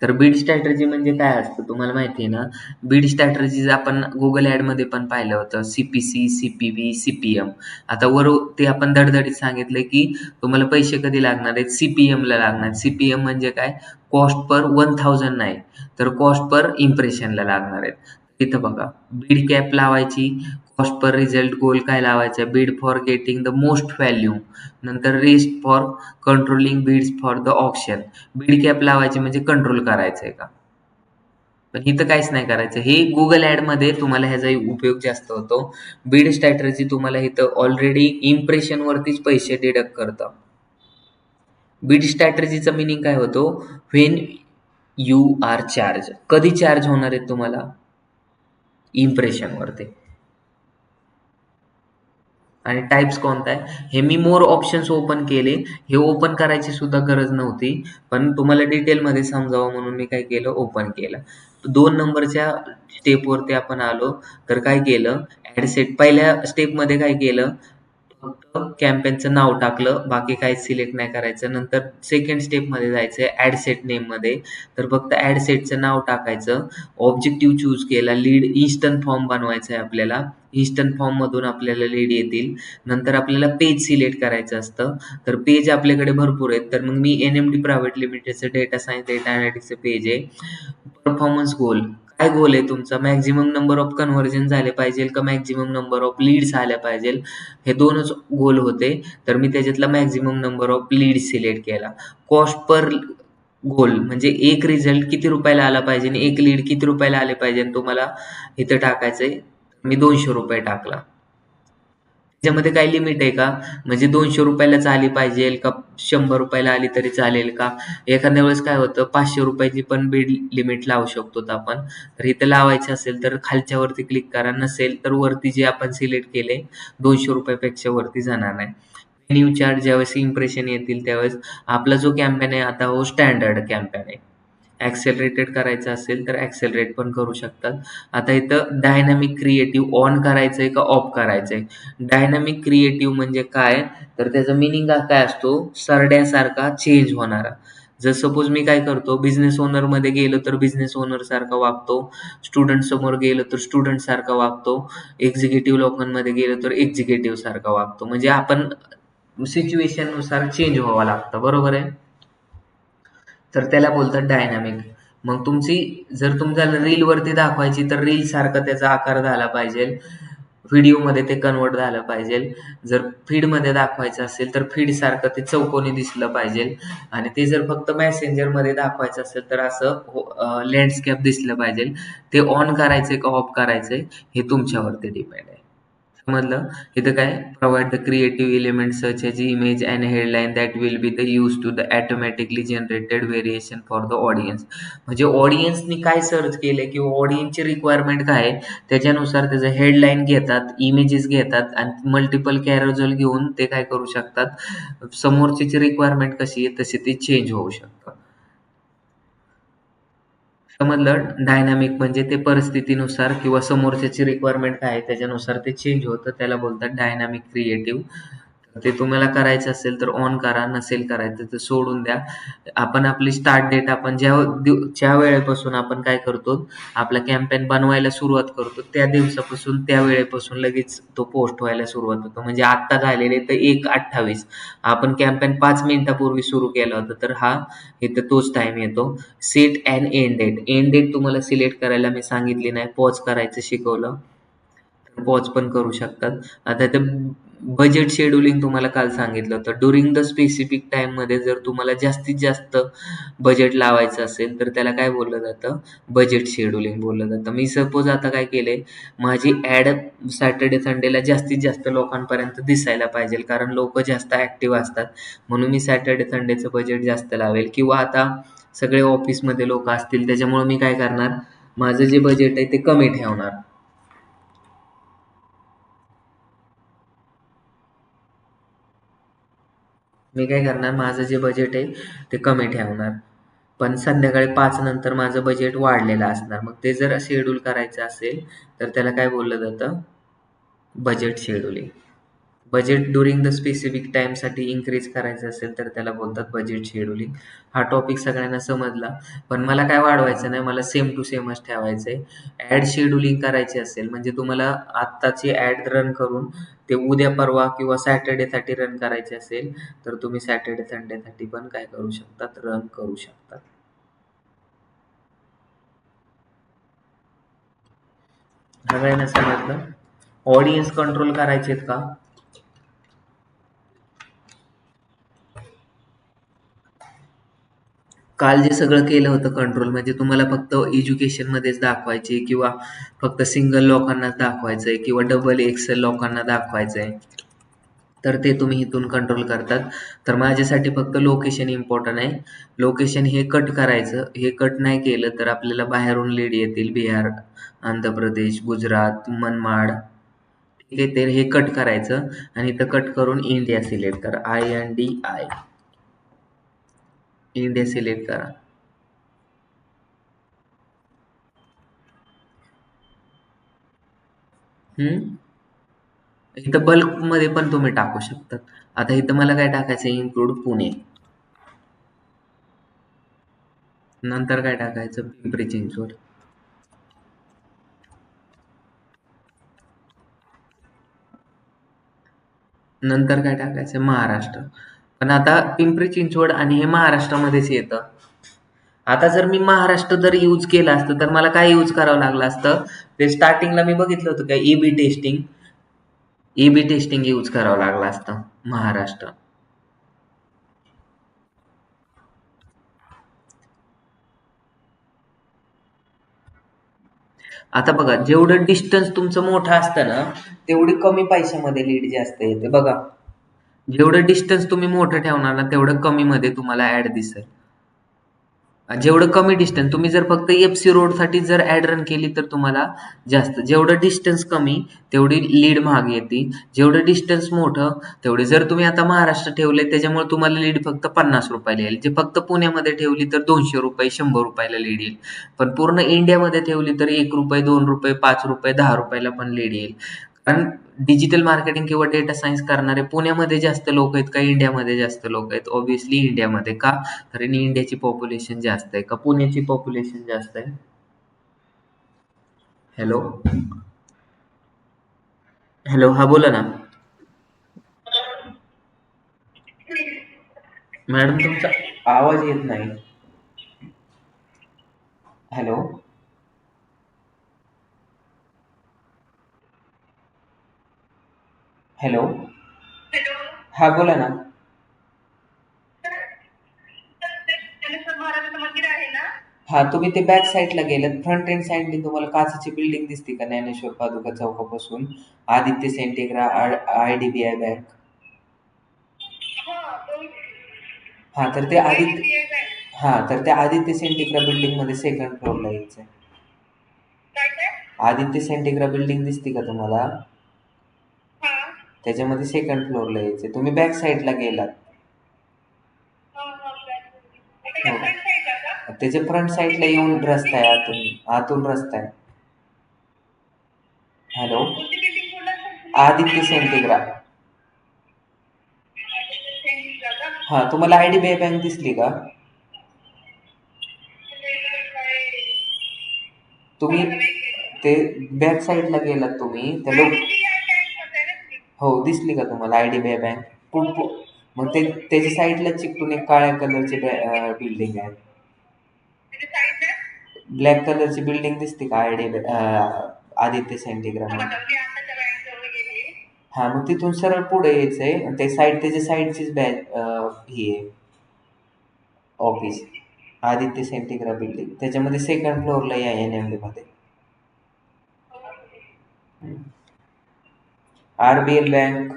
तर बीड स्ट्रॅटर्जी म्हणजे काय असतं तुम्हाला माहिती आहे ना. बीड स्ट्रॅटर्जीज आपण गुगल ऍड मध्ये पण पाहिलं होतं. CPC, CPV, CPM. आता वर ते आपण धडधडीत सांगितलं की तुम्हाला पैसे कधी लागणार आहेत, CPM ला लागणार. CPM म्हणजे काय, कॉस्ट पर 1000 नाही तर कॉस्ट पर इम्प्रेशनला लागणार आहेत. इथं बघा बीड कॅप लावायची, कॉस्ट पर रिझल्ट गोल काय लावायचा, bid for getting the most value, नंतर rest for controlling bids for the option. Bid cap लावायची म्हणजे कंट्रोल करायचंय का, पण इथं काहीच नाही करायचं. हे गुगल ऍड मध्ये तुम्हाला ह्याचा उपयोग जास्त होतो. बीड स्ट्रॅटर्जी तुम्हाला इथं ऑलरेडी इम्प्रेशन वरतीच पैसे डिडक्ट करतं. बीड स्ट्रॅटर्जीचा मिनिंग काय होतो, व्हेन यू आर चार्ज, कधी चार्ज होणार आहेत तुम्हाला, इम्प्रेशन वरती. आणि टाइप्स कोणता आहे हे मी मोर ऑप्शन्स ओपन केले. हे ओपन करायची सुद्धा गरज नव्हती, पण तुम्हाला डिटेलमध्ये समजावं म्हणून मी काय केलं, ओपन केलं. 2 नंबरच्या स्टेपवरती आपण आलो तर काय केलं, ऍड सेट. पहिल्या स्टेपमध्ये काय केलं, फक्त कॅम्पेनचं नाव टाकलं, बाकी काहीच सिलेक्ट नाही करायचं. नंतर सेकंड स्टेपमध्ये जायचं ऍड सेट नेममध्ये, तर फक्त ऍड सेटचं नाव टाकायचं. ऑब्जेक्टिव्ह चूज केला, लीड इन्स्टंट फॉर्म बनवायचा आहे आपल्याला. इन्स्टंट फॉर्म मधून आपल्याला लीड येतील. नंतर आपल्याला पेज सिलेक्ट करायचं असतं. तर पेज आपल्याकडे भरपूर आहेत, तर मग मी NMD प्रायव्हेट लिमिटेडचं डेटा सायन्स डेटा अनालिटिक्सचं पेज आहे. परफॉर्मन्स गोल, काय गोल आहे तुमचा, मॅक्झिमम नंबर ऑफ कन्व्हर्जन झाले पाहिजे का मॅक्झिमम नंबर ऑफ लीड्स आल्या पाहिजे, हे दोनच गोल होते. तर मी त्याच्यातला maximum number of lead select केला. कॉस्ट पर गोल म्हणजे एक रिझल्ट किती रुपयाला आला पाहिजे आणि एक लीड किती रुपयाला आले पाहिजे तुम्हाला इथं टाकायचंय. मी 200 रुपये टाकला. त्याच्यामध्ये काही लिमिट आहे का, म्हणजे 200 रुपयालाच आली पाहिजे का 100 रुपयाला आली तरी चालेल का. एखाद्या वेळेस काय होतं 500 रुपयाची पण बीड लिमिट लावू शकतो आपण. तर इथं लावायचं असेल तर खालच्या वरती क्लिक करा, नसेल तर वरती जे आपण सिलेक्ट केले 200 रुपयापेक्षा वरती जाणार नाही. न्यू चार्ज ज्यावेळेस इम्प्रेशन येतील त्यावेळेस आपला जो कॅम्पेन आहे आता हो स्टँडर्ड कॅम्पेन आहे. ॲक्सेलरेटेड करायचं असेल तर ॲक्सेलरेट पण करू शकतात. आता इथं डायनॅमिक क्रिएटिव्ह ऑन करायचंय का ऑफ करायचंय. डायनॅमिक क्रिएटिव्ह म्हणजे काय, तर त्याचा मिनिंग काय असतो, सरड्यासारखा चेंज होणारा. जर सपोज मी काय करतो, बिझनेस ओनर मध्ये गेलो तर बिझनेस ओनर सारखा वागतो, स्टुडंट समोर गेलो तर स्टुडंट सारखा वागतो, एक्झिक्युटिव्ह लोकांमध्ये गेलो तर एक्झिक्युटिव्ह सारखा वागतो. म्हणजे आपण सिच्युएशन नुसार चेंज व्हावं लागतं, बरोबर आहे. तर त्याला बोलतात डायनॅमिक. मग तुमची जर तुम्हाला रील वरती दाखवायची तर रील सारखा त्याचा आकार झाला पाहिजे, व्हिडिओमध्ये ते कन्वर्ट झालं पाहिजे. जर फीडमध्ये दाखवायचं असेल तर फीड सारखं ते चौकोनी दिसलं पाहिजे. आणि ते जर फक्त मेसेंजरमध्ये दाखवायचं असेल तर असं लँडस्केप दिसलं पाहिजे. ते ऑन करायचे का ऑफ करायचे हे तुमच्यावरती डिपेंड आहे. समजलं. इथं काय, provide the creative element such as image and headline that will be the use to the automatically generated variation for the audience. म्हणजे ऑडियन्सनी काय सर्च केले किंवा ऑडियन्सची रिक्वायरमेंट काय आहे त्याच्यानुसार त्याचं हेडलाईन घेतात, इमेजेस घेतात आणि मल्टिपल कॅरोजल घेऊन ते काय करू शकतात, समोरची रिक्वायरमेंट कशी आहे तशी ती चेंज होऊ शकतं. समजलं. डायनॅमिक म्हणजे ते परिस्थितीनुसार किंवा समोरच्याची रिक्वायरमेंट काय आहे त्याच्यानुसार ते चेंज होतं, त्याला बोलतात डायनॅमिक क्रिएटिव्ह. ते तुम्हाला करायचं असेल तर ऑन करा, नसेल करायचं तर सोडून द्या. आपण आपली स्टार्ट डेट आपण ज्या वेळेपासून आपण काय करतो, आपला कॅम्पेन बनवायला सुरुवात करतो त्या दिवसापासून त्या वेळेपासून लगेच तो पोस्ट व्हायला सुरुवात होतो. म्हणजे आत्ता झालेले तर 1:28 आपण कॅम्पेन 5 मिनिटापूर्वी सुरू केला होता, तर हा इथं तोच टाइम येतो. Set and end date. End date तुम्हाला सिलेक्ट करायला मी सांगितली नाही, पॉज करायचं शिकवलं, पॉज पण करू शकतात. आता ते बजेट शेड्यूलिंग तुम्हाला काल सांगितलं होतं. ड्युरिंग द स्पेसिफिक टाईममध्ये जर तुम्हाला जास्तीत जास्त बजेट लावायचं असेल तर त्याला काय बोललं जातं, बजेट शेड्यूलिंग बोललं जातं. मी सपोज आता काय केले, माझी ॲड सॅटर्डे संडेला जास्तीत जास्त लोकांपर्यंत दिसायला पाहिजे, कारण लोक जास्त ॲक्टिव्ह असतात, म्हणून मी सॅटर्डे संडेचं बजेट जास्त लावेल. किंवा आता सगळे ऑफिसमध्ये लोक असतील त्याच्यामुळे मी काय करणार, माझं जे बजेट आहे ते कमी ठेवणार. मी काय करणार, माझं जे बजेट आहे ते कमी ठेवणार, पण संध्याकाळी 5 नंतर माझं बजेट वाढलेलं असणार. मग ते जर शेड्यूल करायचं असेल तर त्याला काय बोललं जातं, budget scheduling. Budget during the specific टाईमसाठी इन्क्रीज करायचं असेल तर त्याला बोलतात बजेट शेड्यूलिंग. हा टॉपिक सगळ्यांना समजला, पण मला काय वाढवायचं नाही, मला सेम टू सेमच ठेवायचं आहे. ॲड शेड्यूलिंग करायची असेल म्हणजे तुम्हाला आत्ताची ॲड रन करून ते उद्या परवा किंवा सॅटर्डेसाठी रन करायचे असेल तर तुम्ही सॅटर्डे संडेसाठी पण काय करू शकतात, रन करू शकतात. सगळ्यांना समजलं? ऑडियन्स कंट्रोल करायचे आहेत का? काल जे सगळं केलं होतं कंट्रोल, म्हणजे तुम्हाला फक्त एज्युकेशनमध्येच दाखवायचे किंवा फक्त सिंगल लोकांनाच दाखवायचं आहे किंवा डबल एक्सेल लोकांना दाखवायचं आहे, तर ते तुम्ही इथून कंट्रोल करतात. तर माझ्यासाठी फक्त लोकेशन इम्पॉर्टंट आहे. लोकेशन हे कट करायचं, हे कट नाही केलं तर आपल्याला बाहेरून लीड येतील, बिहार, आंध्र प्रदेश, गुजरात, मनमाड. ठीक आहे, ते हे कट करायचं आणि इथं कट करून इंडिया सिलेक्ट करा, INDI, इंडिया सिलेक्ट करा. इथं बल्कमध्ये पण तुम्ही टाकू शकतात. आता इथं मला काय टाकायचं, इन्क्लूड पुणे. नंतर काय टाकायचं, पिंपरी चिंचवड. नंतर काय टाकायचं, महाराष्ट्र. पण आता पिंपरी चिंचवड आणि हे महाराष्ट्रामध्येच येतं. आता जर मी महाराष्ट्र जर यूज केलं असतं तर मला काय यूज करावं लागलं असतं, ते स्टार्टिंगला मी बघितलं होतं काय, ईबी टेस्टिंग यूज करावं लागलं असतं, महाराष्ट्र. आता बघा, जेवढं डिस्टन्स तुमचं मोठं असतं ना तेवढी कमी पैशामध्ये लीड जास्त येते. बघा, जेवढं डिस्टन्स तुम्ही मोठं ठेवणार ना तेवढं कमी मध्ये तुम्हाला ऍड दिसेल. जेवढं कमी डिस्टन्स तुम्ही जर फक्त FC रोडसाठी जर ऍड रन केली तर तुम्हाला जास्त, जेवढं डिस्टन्स कमी तेवढी लीड महाग येते, जेवढं डिस्टन्स मोठं तेवढे. जर तुम्ही आता महाराष्ट्र ठेवले त्याच्यामुळे तुम्हाला लीड फक्त 50 रुपयाला येईल, जे फक्त पुण्यामध्ये ठेवली तर 200 रुपये 100 रुपयाला लीड येईल, पण पूर्ण इंडियामध्ये ठेवली तर 1 रुपये 2 रुपये 5 रुपये 10 रुपयाला पण लीड येईल. कारण डिजिटल मार्केटिंग किंवा डेटा सायन्स करणारे पुण्यामध्ये जास्त लोक आहेत का इंडियामध्ये जास्त लोक आहेत? ऑब्व्हियसली इंडियामध्ये. का? कारण इंडियाची पॉप्युलेशन जास्त आहे का पुण्याची पॉप्युलेशन जास्त आहे? हॅलो हॅलो, हा बोला ना मॅडम, तुमचा आवाज येत नाही. हॅलो हॅलो, हा बोला ना. हा, तुम्ही ते बॅक साईडला गेलात, फ्रंट एंड साईडने तुम्हाला काचेची बिल्डिंग दिसते का, ज्ञानेश्वर पादुका चौकापासून आदित्य सेंटिग्रा, IDBI बँक. हा, तर ते आदित्य सेंटिग्रा बिल्डिंग मध्ये सेकंड फ्लोअरला यायचंय. आदित्य सेंटिग्रा बिल्डिंग दिसते का तुम्हाला, त्याच्यामध्ये सेकंड फ्लोअरला यायचंय. तुम्ही बॅक साईडला गेलात. हो, त्याच्या फ्रंट साईडला येऊन रस्ता आहे, आतून रस्ता आहे. हॅलो, आदित्य सेंटिग्रा. हा, तुम्हाला IDBI बँक दिसली का? तुम्ही ते बॅक साईडला गेलात तुम्ही त्या लोक हो, दिसली का तुम्हाला IDBI बँक? मग ते त्याच्या साईडला चिकटून एक काळ्या कलरची बिल्डिंग आहे. ब्लॅक कलरची बिल्डिंग दिसते का आदित्य सेंटीग्राम? हा, मग तिथून सरळ पुढे यायचंय आणि ते त्याच्या साईडचीच ही आहे ऑफिस, आदित्य सेंटीग्राम बिल्डिंग. त्याच्यामध्ये सेकंड फ्लोअरला या NMD मध्ये. RBL bank.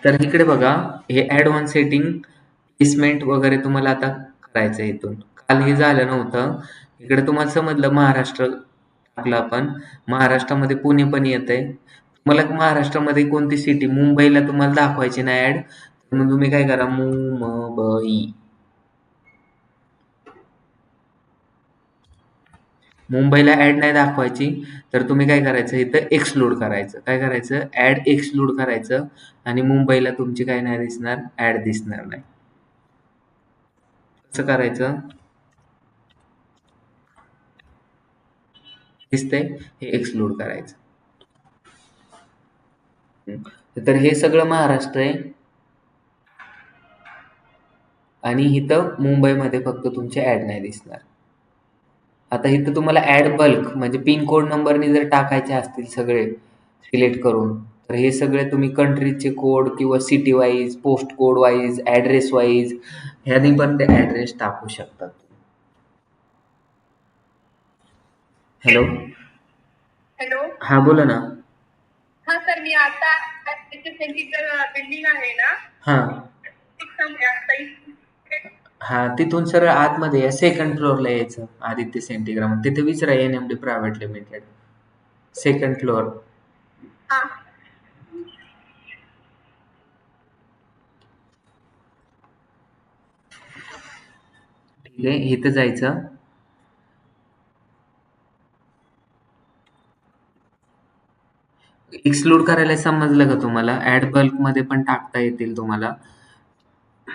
तर इकडे बघा, हे ऍडव्हान्स सेटिंग प्लेसमेंट वगैरे तुम्हाला आता करायचं आहे. इथून काल हे झालं नव्हतं. इकडे तुम्हाला समजलं महाराष्ट्र टाकलं आपण. महाराष्ट्रामध्ये पुणे पण येतंय. तुम्हाला महाराष्ट्रामध्ये कोणती सिटी, मुंबईला तुम्हाला दाखवायची नाही ऍड, मग तुम्ही काय करा, मुंबईला ऍड नाही दाखवायची तर तुम्ही काय करायचं, इथं एक्सक्लूड करायचं. काय करायचं, ऍड एक्सक्लूड करायचं आणि मुंबईला तुमची काय नाही दिसणार, ऍड दिसणार नाही. कसं करायचं, दिसतंय, हे एक्सक्लूड करायचं. तर हे सगळं महाराष्ट्र आहे आणि इथं मुंबईमध्ये फक्त तुमचे ऍड नाही दिसणार. आता इथं तुम्हाला ऍड बल्क म्हणजे पिन कोड नंबरनी जर टाकायचे असतील सगळे सिलेक्ट करून, तर हे सगळे तुम्ही कंट्रीचे कोड किंवा city wise, post code wise, address wise ह्यानी पण ते ऍड्रेस टाकू शकतात. हॅलो, हा बोला ना. हा सर, मी आता बिल्डिंग आहे ना, हा हा, तिथून सरळ आतमध्ये या, सेकंड फ्लोअरला यायचं आदित्य सेंटीग्राम. तिथे विचारा NMD private limited, second floor. ठीक आहे, इथं जायचं. एक्सक्लूड करायला समजलं का तुम्हाला? ऍड बल्क मध्ये पण टाकता येतील तुम्हाला.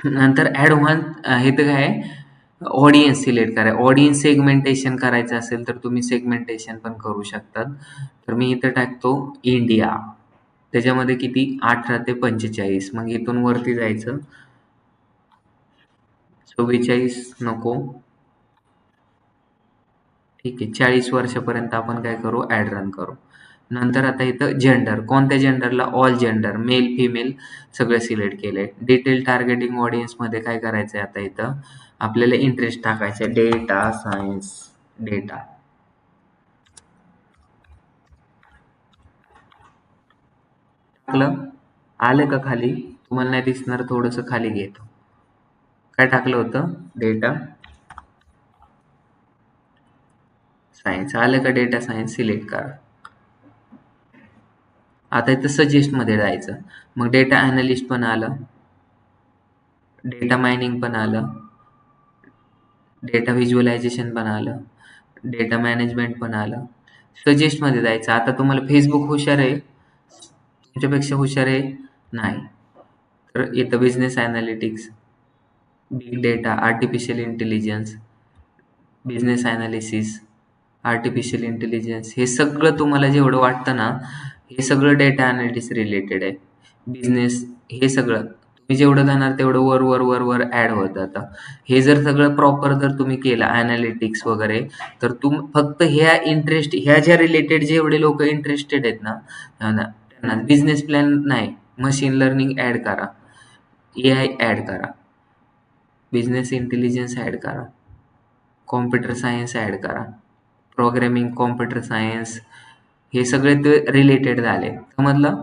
नंतर ऍडव्हान्स हे तर काय, ऑडियन्स सिलेक्ट करा. ऑडियन्स सेगमेंटेशन करायचं असेल तर तुम्ही सेगमेंटेशन पण करू शकतात. तर मी इथं टाकतो इंडिया. त्याच्यामध्ये किती, 18 ते 45. मग इथून वरती जायचं, 44 नको, ठीक आहे, 40 वर्षापर्यंत आपण काय करू, ऍड रन करू. नंतर आता इथं जेंडर, कोणत्या जेंडरला, ऑल जेंडर, मेल फिमेल सगळं सिलेक्ट केलंय. डिटेल टार्गेटिंग ऑडियन्स मध्ये काय करायचंय, आता इथं आपल्याला इंटरेस्ट टाकायचं, डेटा सायन्स, डेटा. टाकलं, आलं का खाली? तुम्हाला नाही दिसणार, थोडस खाली घेतो. काय टाकलं होतं, डेटा सायन्स. आलं का, डेटा सायन्स सिलेक्ट करा. आता इथं सजेस्ट मध्ये जायचं. मग डेटा अनालिस्ट पण आलं, डेटा मायनिंग पण आलं, डेटा व्हिज्युअलायझेशन पण आलं, डेटा मॅनेजमेंट पण आलं. सजेस्ट मध्ये जायचं. आता तुम्हाला फेसबुक हुशार आहे, तुमच्यापेक्षा हुशार आहे नाही, तर इथं business analytics, big data, artificial intelligence, business analysis, artificial intelligence, हे सगळं तुम्हाला जेवढं वाटतं ना, हे सगळं डेटा अनालिटिक्स रिलेटेड आहे. बिझनेस, हे सगळं तुम्ही जेवढं जाणार तेवढं वर वर वर वर ऍड होत जातं. हे जर सगळं प्रॉपर जर तुम्ही केलं अनालिटिक्स वगैरे, तर फक्त ह्या ज्या रिलेटेड जेवढे लोक इंटरेस्टेड आहेत ना, त्यांना बिझनेस प्लॅन नाही, मशीन लर्निंग ऍड करा, AI ऍड करा, बिझनेस इंटेलिजन्स ऍड करा, कॉम्प्युटर सायन्स ऍड करा, प्रोग्रॅमिंग, कॉम्प्युटर सायन्स, हे सगळे ते रिलेटेड झाले, समजलं?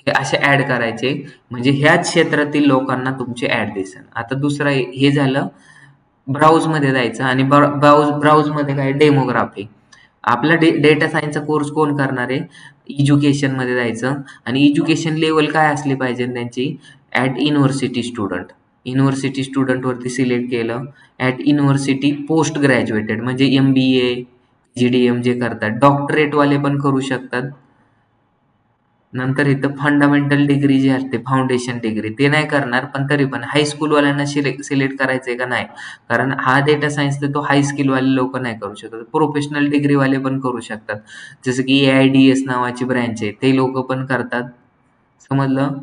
हे असे ऍड करायचे म्हणजे ह्याच क्षेत्रातील लोकांना तुमचे ऍड दिसेल. आता दुसरा हे झालं, ब्राउज मध्ये जायचं आणि ब्राउज मध्ये काय, डेमोग्राफी. आपला डेटा सायन्सचा कोर्स कोण करणार आहे, एज्युकेशन मध्ये जायचं आणि एज्युकेशन लेवल काय असली पाहिजे त्यांची, at university student. University student वरती सिलेक्ट केलं. ऍट युनिव्हर्सिटी पोस्ट ग्रॅज्युएटेड म्हणजे MBA, GDM जे करतात, डॉक्टरेट वाले पण करू शकतात. नंतर इथं फंडामेंटल डिग्री जी असते, फाउंडेशन डिग्री ते नाही करणार, पण तरी पण हायस्कूलवाल्यांना सिलेक्ट करायचंय का नाही, कारण हा डेटा सायन्स तर तो हाय स्किलवाले लोक नाही करू शकत, प्रोफेशनल डिग्रीवाले पण करू शकतात. जसं की AIDS नावाची ब्रँच आहे, ते लोक पण करतात. समजलं?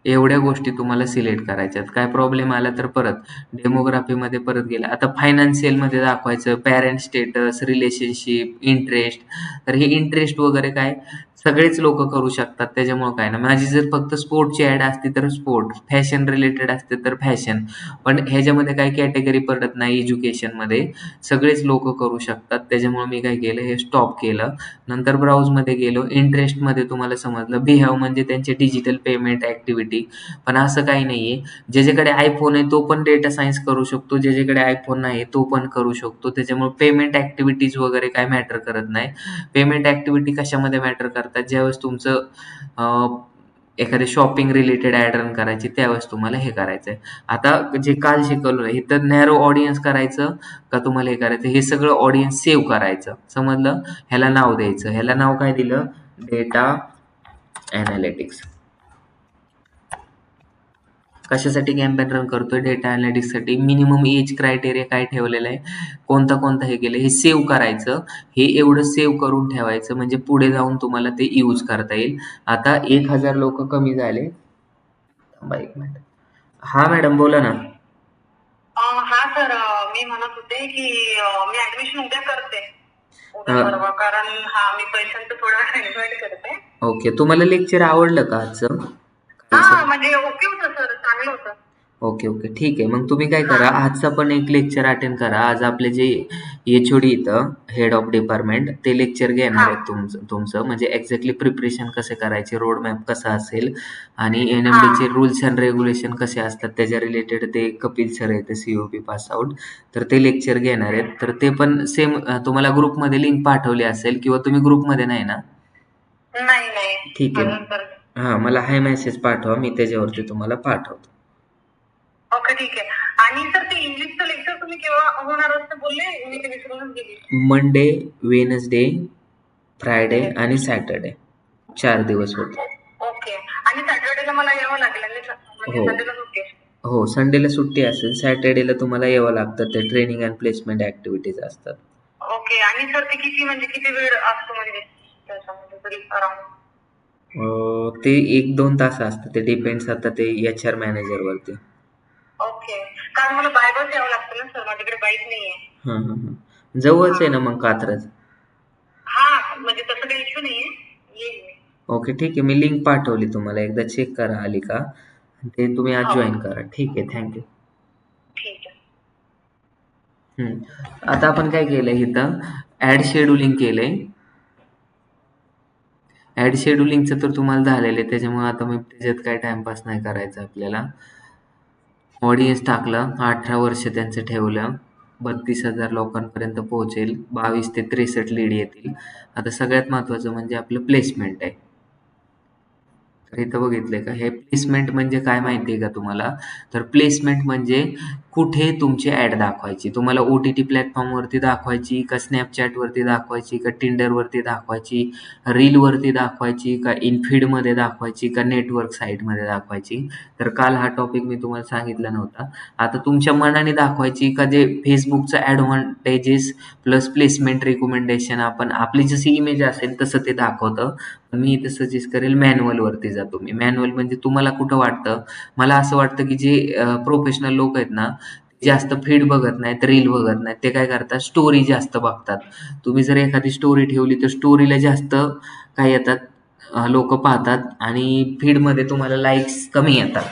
एवढ्या गोष्टी तुम्हाला सिलेक्ट करायच्यात. काय प्रॉब्लेम आला तर परत डेमोग्राफीमध्ये परत गेला. आता फायनान्शियलमध्ये दाखवायचं, पॅरेंट स्टेटस, रिलेशनशिप, इंटरेस्ट. तर हे इंटरेस्ट वगैरे काय सगळेच लोक करू शकतात, त्याच्यामुळे काय ना. माझी जर फक्त स्पोर्टची ॲड असती तर स्पोर्ट, फॅशन रिलेटेड असते तर फॅशन, पण ह्याच्यामध्ये काही कॅटेगरी पडत नाही. एज्युकेशनमध्ये सगळेच लोक करू शकतात, त्याच्यामुळे मी काय केलं, हे स्टॉप केलं. नंतर ब्राउजमध्ये गेलो. इंटरेस्टमध्ये तुम्हाला समजलं बिहेव म्हणजे त्यांचे डिजिटल पेमेंट ॲक्टिव्हिटी, पण असं काही नाही आहे. ज्याच्याकडे आयफोन आहे तो पण डेटा सायन्स करू शकतो, ज्याच्याकडे आयफोन नाही तो पण करू शकतो. त्याच्यामुळे पेमेंट ॲक्टिव्हिटीज वगैरे काय मॅटर करत नाही. पेमेंट ॲक्टिव्हिटी कशामध्ये मॅटर करतात, ज्यावेळेस तुमचं एखादे शॉपिंग रिलेटेड ॲड रन करायची त्यावेळेस तुम्हाला हे करायचं आहे. आता जे काल शिकवलं नाही तर नॅरो ऑडियन्स करायचं का तुम्हाला हे करायचं, हे सगळं ऑडियन्स सेव्ह करायचं. समजलं? ह्याला नाव द्यायचं. ह्याला नाव काय दिलं, डेटा ॲनालिटिक्स. कशासाठी कॅम्पेन रन करतोय, डेटा ॲनालिटिक्ससाठी. मिनिमम एज क्रायटेरिया काय ठेवलेलं आहे, कोणता हे केलं, हे सेव्ह करायचं. हे एवढं सेव्ह करून ठेवायचं म्हणजे पुढे जाऊन तुम्हाला ते यूज करता येईल. आता 1000 लोक कमी झाले. थांबा 1 मिनिट. हा मॅडम बोला ना. हा सर, मी म्हणत होते की मी ऍडमिशन उद्या करते, उद्या हा. परवा, कारण मी पैशांचं थोडं इन्व्हेस्ट करते. ओके, तुम्हाला लेक्चर आवडलं का आजचं? म्हणजे ओके होतं सर, चांगलं होतं. ओके ओके, ठीक आहे. मग तुम्ही काय करा, आजचा पण एक लेक्चर अटेंड करा. आज आपले जे HOD इथं हेड ऑफ डिपार्टमेंट ते लेक्चर घेणार आहेत तुमचं म्हणजे एक्झॅक्टली प्रिपरेशन कसे करायचे, रोड मॅप कसा असेल आणि NMDचे रूल्स अँड रेग्युलेशन कसे असतात त्याच्या रिलेटेड ते कपिल सर आहेत, COP पास आउट, तर ते लेक्चर घेणार आहेत. तर ते पण सेम तुम्हाला ग्रुपमध्ये लिंक पाठवली असेल, किंवा तुम्ही ग्रुपमध्ये नाही ना? नाही ठीक आहे. हां, मला हाय मेसेज पाठवा, मी त्याच्यावरती तुम्हाला पाठवतो. ओके, ठीक आहे. आणि सर ते इंग्लिशचं लेक्चर तुम्ही केव्हा होणार असं बोलले, मी ते विसरूनच गेली. मंडे, वेनसडे, फ्रायडे आणि सॅटर्डे 4 दिवस होते. ओके. आणि सॅटर्डेला मला यावं लागेल आणि म्हणजे हो. संडेला सुट्टी आहे. हो, संडेला सुट्टी असेल, सॅटर्डेला तुम्हाला यावं लागतं. ते ट्रेनिंग अँड प्लेसमेंट ॲक्टिव्हिटीज असतात. ओके. आणि सर ते किती वेळ असतो म्हणजे त्याच्यामध्ये तरी अराउंड? ते 1-2 तास असतं, ते डिपेंड्स आता ते HR मॅनेजरवरती. ओके. कारण मला बाय बस यावं लागतं ना सर, माझ्याकडे बाईक नाहीये. हां. जवळच आहे ना मग कात्रज. म्हणजे तसं काही इश्यू नाहीये, येईल मी. ओके, ठीक आहे. मी लिंक पाठवली तुम्हाला, एकदा चेक करा आली का, ते तुम्ही आज जॉईन करा. ठीक आहे, थँक्यू. ठीक आहे. आता आपण काय केलंय इथं, ॲड शेड्युलिंग केलंय. ॲड शेड्युलिंगचं तर तुम्हाला झालेलं आहे, त्याच्यामुळे आता मी त्याच्यात काय टाइमपास नाही करायचा आपल्याला. ऑडियन्स टाकलं, 18 वर्ष त्यांचं ठेवलं, 32,000 लोकांपर्यंत पोहोचेल, 22 ते 63 लीड येतील. आता सगळ्यात महत्त्वाचं म्हणजे आपलं प्लेसमेंट आहे. तर इथं बघितलंय का, हे प्लेसमेंट म्हणजे काय माहिती आहे का तुम्हाला? तर प्लेसमेंट म्हणजे कुठे तुमची ॲड दाखवायची. तुम्हाला OTT प्लॅटफॉर्मवरती दाखवायची का, स्नॅपचॅटवरती दाखवायची का, टिंडरवरती दाखवायची, रीलवरती दाखवायची का, इनफीडमध्ये दाखवायची का, नेटवर्क साईटमध्ये दाखवायची. तर काल हा टॉपिक मी तुम्हाला सांगितला नव्हता. आता तुमच्या मनाने दाखवायची का, जे फेसबुकचं ॲडव्हान्टेजेस प्लस प्लेसमेंट रिकमेंडेशन आपण आपली जशी इमेज असेल तसं ते दाखवतं. मी इथे सजेस्ट करेल मॅन्युअलवरती जा तुम्ही. मॅन्युअल म्हणजे तुम्हाला कुठं वाटतं, मला असं वाटतं की जे प्रोफेशनल लोक आहेत ना, जास्त फीड बघत नाहीत, रील बघत नाहीत, ते काय करतात, स्टोरी जास्त बघतात. तुम्ही जर एखादी स्टोरी ठेवली तर स्टोरीला जास्त काय येतात, लोक पाहतात आणि फीडमध्ये तुम्हाला लाईक्स कमी येतात.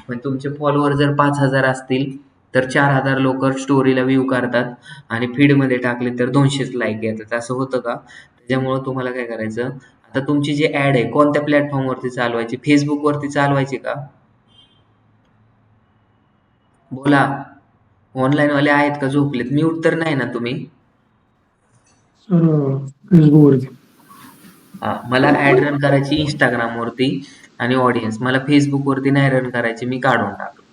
पण तुमचे फॉलोअर जर 5,000 असतील तर 4,000 लोक स्टोरीला व्ह्यू करतात आणि फीडमध्ये टाकले तर 200च लाईक येतात. असं होतं का? त्याच्यामुळं तुम्हाला काय करायचं, आता तुमची जी ॲड आहे कोणत्या प्लॅटफॉर्मवरती चालवायची, फेसबुकवरती चालवायची का? बोला, ऑनलाईनवाले आहेत का, झोपलेत? म्यूट तर नाही ना तुम्ही? सर फेसबुकवरती. मला ॲड रन करायची इंस्टाग्रामवरती आणि ऑडियन्स, मला फेसबुकवरती नाही रन करायची, मी काढून टाकतो.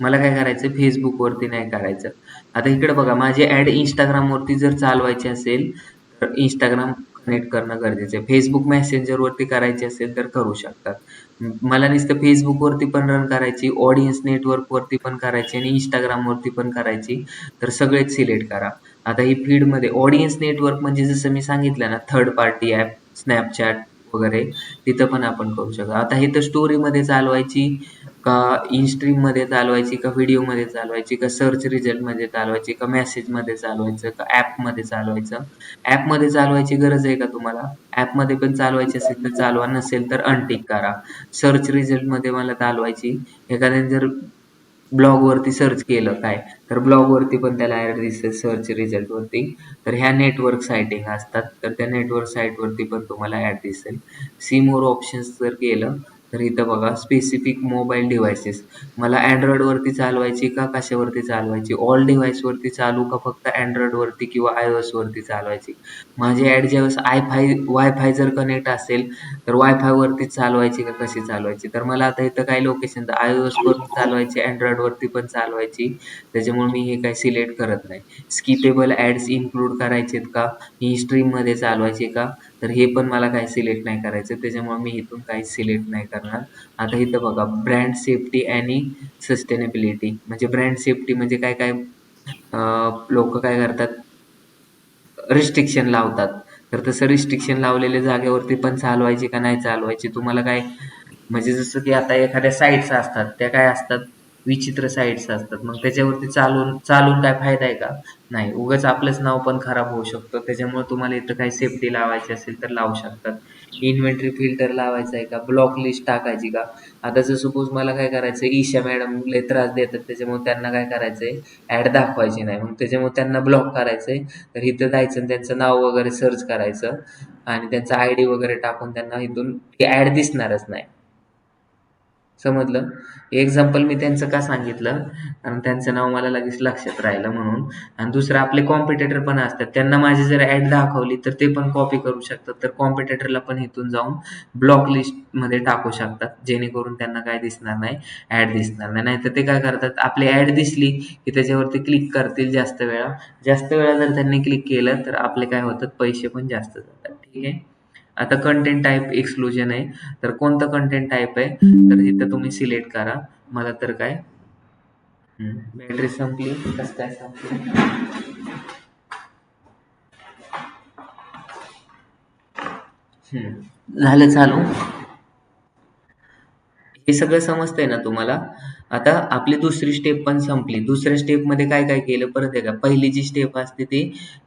मला काय करायचं, फेसबुकवरती नाही करायचं. आता इकडे बघा, माझी ॲड इंस्टाग्रामवरती जर चालवायची असेल तर इंस्टाग्राम कनेक्ट करणं गरजेचं आहे. फेसबुक मेसेंजरवरती करायची असेल तर करू शकतात. मला नुसतं फेसबुकवरती पण रन करायची, ऑडियन्स नेटवर्कवरती पण करायची आणि Instagramवरती पण करायची, तर सगळेच सिलेक्ट करा. आता ही फीडमध्ये ऑडियन्स नेटवर्क म्हणजे जसं मी सांगितलं ना, थर्ड पार्टी ॲप, Snapchat वगैरे तिथं पण आपण करू शकतो. आता इथं स्टोरीमध्ये चालवायची का इनस्ट्रीममध्ये चालवायची का व्हिडिओमध्ये चालवायची का सर्च रिझल्टमध्ये चालवायची का मेसेजमध्ये चालवायचं का ॲपमध्ये चालवायचं? ॲपमध्ये चालवायची गरज आहे का तुम्हाला? ॲपमध्ये पण चालवायची असेल तर चालवा, नसेल तर अनटिक करा. सर्च रिझल्टमध्ये मला चालवायची, एखाद्याने जर ब्लॉगवरती सर्च केलं काय, तर ब्लॉगवरती पण त्याला ॲड दिसेल सर्च रिझल्टवरती. तर ह्या नेटवर्क सायटिंग असतात, तर त्या नेटवर्क साईटवरती पण तुम्हाला ॲड दिसेल. सी मोर ऑप्शन्स जर केलं तर इथं बघा स्पेसिफिक मोबाईल डिव्हाइसेस, मला Androidवरती चालवायची का कशावरती चालवायची, ऑल डिव्हाइसवरती चालू का फक्त Androidवरती किंवा iOSवरती चालवायची. माझी ॲड ज्यावेळेस वायफाय जर कनेक्ट असेल तर वायफायवरती चालवायची का कशी चालवायची. तर मला आता इथं काही लोकेशन iOSवरती चालवायची, Androidवरती पण चालवायची, त्याच्यामुळे मी हे काही सिलेक्ट करत नाही. स्किपेबल ॲड्स इन्क्लूड करायचेत का, ही स्ट्रीममध्ये चालवायचे का, तर हे पण मला काही सिलेक्ट नाही करायचं, त्याच्यामुळे मी इथून काहीच सिलेक्ट नाही करणार. आता इथं बघा ब्रँड सेफ्टी आणि सस्टेनेबिलिटी, म्हणजे ब्रँड सेफ्टी म्हणजे काय काय लोक काय करतात, रिस्ट्रिक्शन लावतात. तर तसं रिस्ट्रिक्शन लावलेल्या जागेवरती पण चालवायची का नाही चालवायची, तुम्हाला काय म्हणजे जसं की आता एखाद्या साईट्स असतात, त्या काय असतात, विचित्र साईट्स असतात, मग त्याच्यावरती चालून काय फायदा आहे का? नाही. उगाच आपलंच नाव पण खराब होऊ शकतं. त्याच्यामुळे तुम्हाला इथं काही सेफ्टी लावायची असेल तर लावू शकतात. इन्व्हेंटरी फिल्टर लावायचं आहे का, ब्लॉक लिस्ट टाकायची का. आता जर सपोज मला काय करायचं, ईशा मॅडम लय त्रास देतात, त्याच्यामुळे त्यांना काय करायचंय, ॲड दाखवायची नाही, मग त्याच्यामुळे त्यांना ब्लॉक करायचंय. तर इथं जायचं आणि त्यांचं नाव वगैरे सर्च करायचं आणि त्यांचा ID वगैरे टाकून त्यांना इथून ती ॲड दिसणारच नाही. समजलं? एक्झाम्पल मी त्यांचं का सांगितलं, कारण त्यांचं नाव मला लगेच लक्षात राहिलं म्हणून. आणि दुसरं आपले कॉम्पिटिटर पण असतात, त्यांना माझी जर ॲड दाखवली तर ते पण कॉपी करू शकतात. तर कॉम्पिटिटरला पण इथून जाऊन ब्लॉक लिस्टमध्ये टाकू शकतात, जेणेकरून त्यांना काय दिसणार नाही, ॲड दिसणार नाही. नाहीतर ते काय करतात, आपली ॲड दिसली की त्याच्यावरती क्लिक करतील जास्त वेळा जर त्यांनी क्लिक केलं तर आपले काय होतात, पैसे पण जास्त जातात. ठीक आहे. आता कंटेंट टाईप एक्सक्लुजन आहे, तर कोणतं कंटेंट टाईप आहे, तर इथं तुम्ही सिलेक्ट करा. मला तर काय बॅटरी संपली, कसं काय संपली, झालं चालू. हे सगळं समजतंय ना तुम्हाला. आता आपली दुसरी स्टेप पण संपली. दुसऱ्या स्टेपमध्ये काय काय केलं परत एकदा. पहिली जी स्टेप असते ती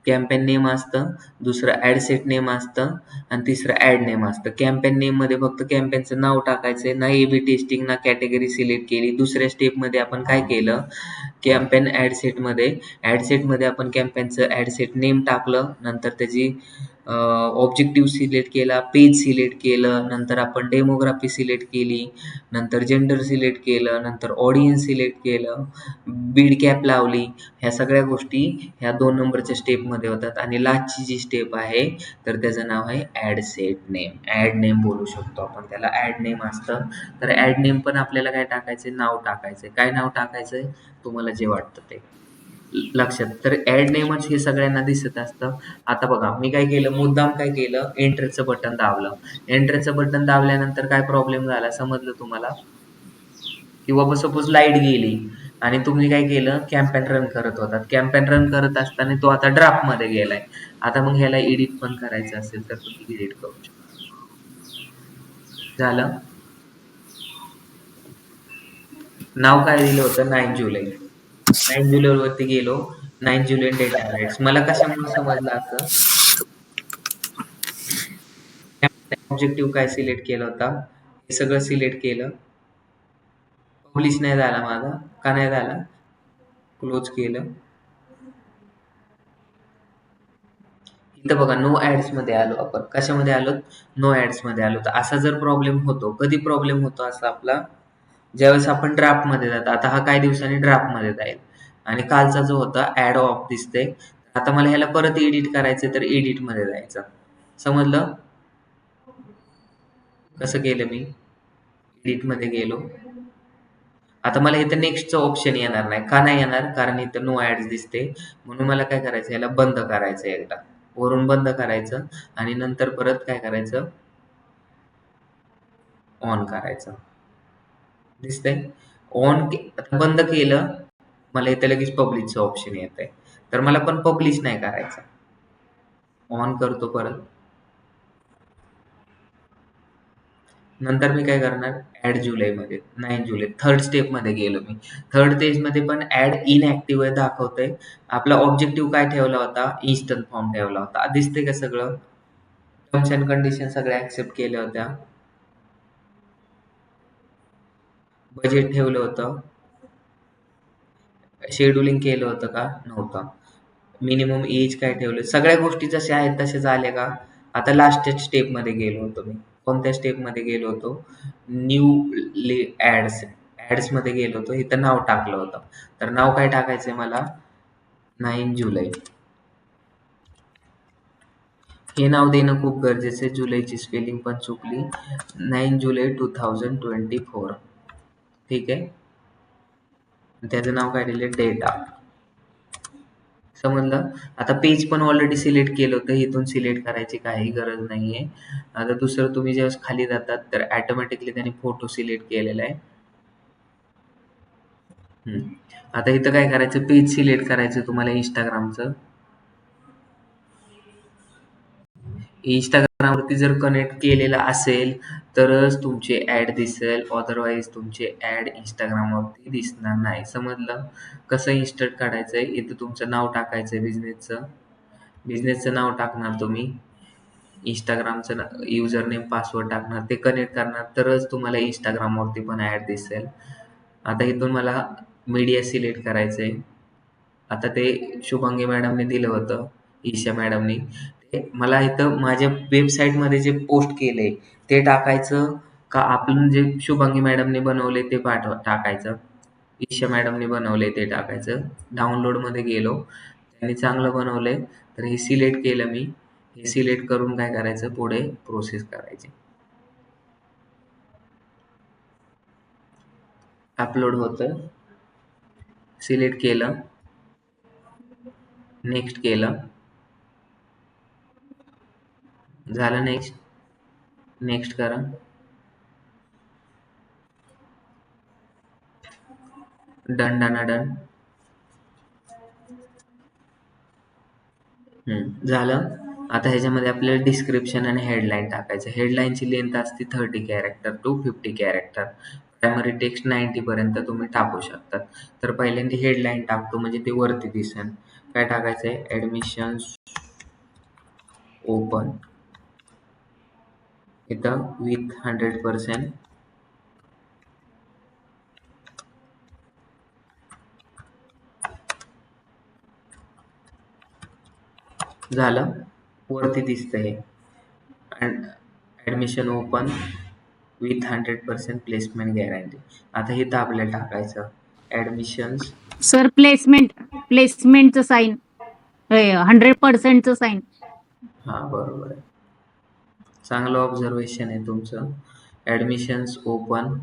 कॅम्पेन नेम असतं, दुसरं ॲड सेट नेम असतं आणि तिसरं ॲड नेम असतं. कॅम्पेन नेममध्ये फक्त कॅम्पेनचं नाव टाकायचंय, ना A/B टेस्टिंग ना कॅटेगरी सिलेक्ट केली. दुसऱ्या स्टेपमध्ये आपण काय केलं, कॅम्पेन ॲड सेटमध्ये आपण कॅम्पेनचं ॲड सेट नेम टाकलं, नंतर त्याची ऑब्जेक्टिव्ह सिलेक्ट केला, पेज सिलेक्ट केलं, नंतर आपण डेमोग्राफी सिलेक्ट केली, नंतर जेंडर सिलेक्ट केलं, नंतर ऑडियन्स सिलेक्ट केलं, बीड कॅप लावली. ह्या सगळ्या गोष्टी ह्या 2 नंबरच्या स्टेपमध्ये होतात. आणि लास्टची जी स्टेप आहे तर त्याचं नाव आहे ad set name. Ad name बोलू शकतो आपण त्याला, ॲड नेम असतं. तर ॲड नेम पण आपल्याला काय टाकायचं, नाव टाकायचं. काय नाव टाकायचंय, तुम्हाला जे वाटतं ते लक्षात. तर ॲड नेमच हे सगळ्यांना दिसत असतं. आता बघा मी काय केलं, मुद्दाम काय केलं, एंटरचं बटन दाबलं. एंटरचं बटन दाबल्यानंतर काय प्रॉब्लेम झाला समजलं तुम्हाला, की बाबा सपोज लाईट गेली आणि तुम्ही काय केलं, कॅम्पेन रन करत होतात. कॅम्पेन रन करत असताना तो आता ड्राफ्टमध्ये गेलाय. आता मग ह्याला एडिट पण करायचं असेल तर तुम्ही एडिट करू शकता. झालं. नाव काय दिलं होतं, 9 जुलै. 9 जुलैवरती गेलो, 9 जुलै डेटा राईट्स. मला कशामुळे समजलं असं, ऑब्जेक्टिव्ह काय सिलेक्ट केलं होता, हे सगळं सिलेक्ट केलं. पब्लिश नाही झाला माझा, का नाही झाला, क्लोज केलं. इथं बघा नो ॲड्स मध्ये आलो आपण. कशामध्ये आलो, नो ॲड्स मध्ये आलो. तर असा जर प्रॉब्लेम होतो, कधी प्रॉब्लेम होतो असा आपला, ज्यावेळेस आपण ड्राफ्ट मध्ये जातो. आता हा काही दिवसांनी ड्राफ्ट मध्ये जाईल आणि कालचा जो होता ॲड ऑफ दिसते. आता मला ह्याला परत एडिट करायचं, तर एडिट मध्ये जायचं. समजलं कसं केलं मी, एडिट मध्ये गेलो. आता मला इथं नेक्स्टचं ऑप्शन येणार नाही, का नाही येणार, कारण इथं नो ॲड्स दिसते. म्हणून मला काय करायचं, याला बंद करायचं एकदा. वरून बंद करायचं आणि नंतर परत काय करायचं, ऑन करायचं. दिसतंय? आता बंद केलं, मला इथे लगेच पब्लिशचं ऑप्शन येतंय. तर मला पण पब्लिश नाही करायचं. ऑन करतो परत. नंतर मी काय करणार, ऍड जुलैमध्ये 9 जुलै थर्ड स्टेपमध्ये गेलो मी. थर्ड स्टेजमध्ये पण ऍड इनऍक्टिव्ह आहे दाखवतंय. आपला ऑब्जेक्टिव्ह काय ठेवला होता, इन्स्टंट फॉर्म ठेवला होता. दिसतंय का सगळं? टर्म्स अँड कंडिशन सगळ्या ऍक्सेप्ट केल्या होत्या. बजेट ठेवलं होतं. शेड्युलिंग केलं होतं का? नव्हतं. मिनिमम एज काय ठेवलं, सगळ्या गोष्टी जशा आहेत तशाच आल्या का? आता लास्ट स्टेपमध्ये गेलो होतो मी. कोणत्या स्टेपमध्ये गेलो होतो, न्यू ऍड्समध्ये गेलो होतो. इथं नाव टाकलं होतं. तर नाव काय टाकायचंय मला, 9 जुलै. हे नाव देणं खूप गरजेचं आहे. जुलैची स्पेलिंग पण चुकली. 9 जुलै 2024. ठीक आहे. त्याचं नाव काय दिले, डेटा. समजलं? आता पेज पण ऑलरेडी सिलेक्ट केलं होतं. इथून सिलेक्ट करायची काही गरज नाहीये. आता दुसरं, तुम्ही जेव्हा खाली जातात तर ऑटोमॅटिकली त्यांनी फोटो सिलेक्ट केलेला आहे. आता इथं काय करायचं, पेज सिलेक्ट करायचं तुम्हाला इंस्टाग्रामचं. इंस्टाग्रामवरती जर कनेक्ट केलेलं असेल तरच तुमचे ऍड दिसेल, अदरवाईज तुमचे ऍड इंस्टाग्रामवरती दिसणार नाही. समजलं? कसं इन्स्टंट काढायचंय, इथं तुमचं नाव टाकायचंय, बिझनेसचं नाव टाकणार तुम्ही, इंस्टाग्रामचं युजर नेम पासवर्ड टाकणार, ते कनेक्ट करणार तरच तुम्हाला इंस्टाग्रामवरती पण ऍड दिसेल. आता इथून मला मीडिया सिलेक्ट करायचंय. आता ते शुभांगी मॅडमने दिलं होतं, ईशा मॅडमनी. ते मला इथं माझ्या वेबसाईटमध्ये जे पोस्ट केलंय ते टाकायचं का आपण जे शुभांगी मॅडमने बनवले ते टाकायचं, ईशा मॅडमने बनवले ते टाकायचं. डाउनलोडमध्ये गेलो, त्यांनी चांगलं बनवलंय तर हे सिलेक्ट केलं मी. हे सिलेक्ट करून काय करायचं, पुढे प्रोसेस करायची. अपलोड होतं, सिलेक्ट केलं, नेक्स्ट केलं, झालं. नेक्स्ट करा. डन. झालं. आता ह्याच्यामध्ये आपल्याला डिस्क्रिप्शन आणि हेडलाईन टाकायचं. हेडलाईनची लेंथ असते 30 character to 50 character. Primary text 90 पर्यंत तुम्ही टाकू शकतात. तर पहिल्यांदा हेडलाईन टाकतो म्हणजे ते वरती दिसेल. काय टाकायचंय, ऍडमिशन्स ओपन, इथं विथ 100%. झालं, वरती दिसतंय admission open with 100% placement guarantee. आता हे आपल्याला टाकायचं ऍडमिशन्स. सर प्लेसमेंटचं साईन 100%चं साईन. हा बरोबर आहे, चांगलं ऑब्झर्वेशन आहे तुमचं. Admissions open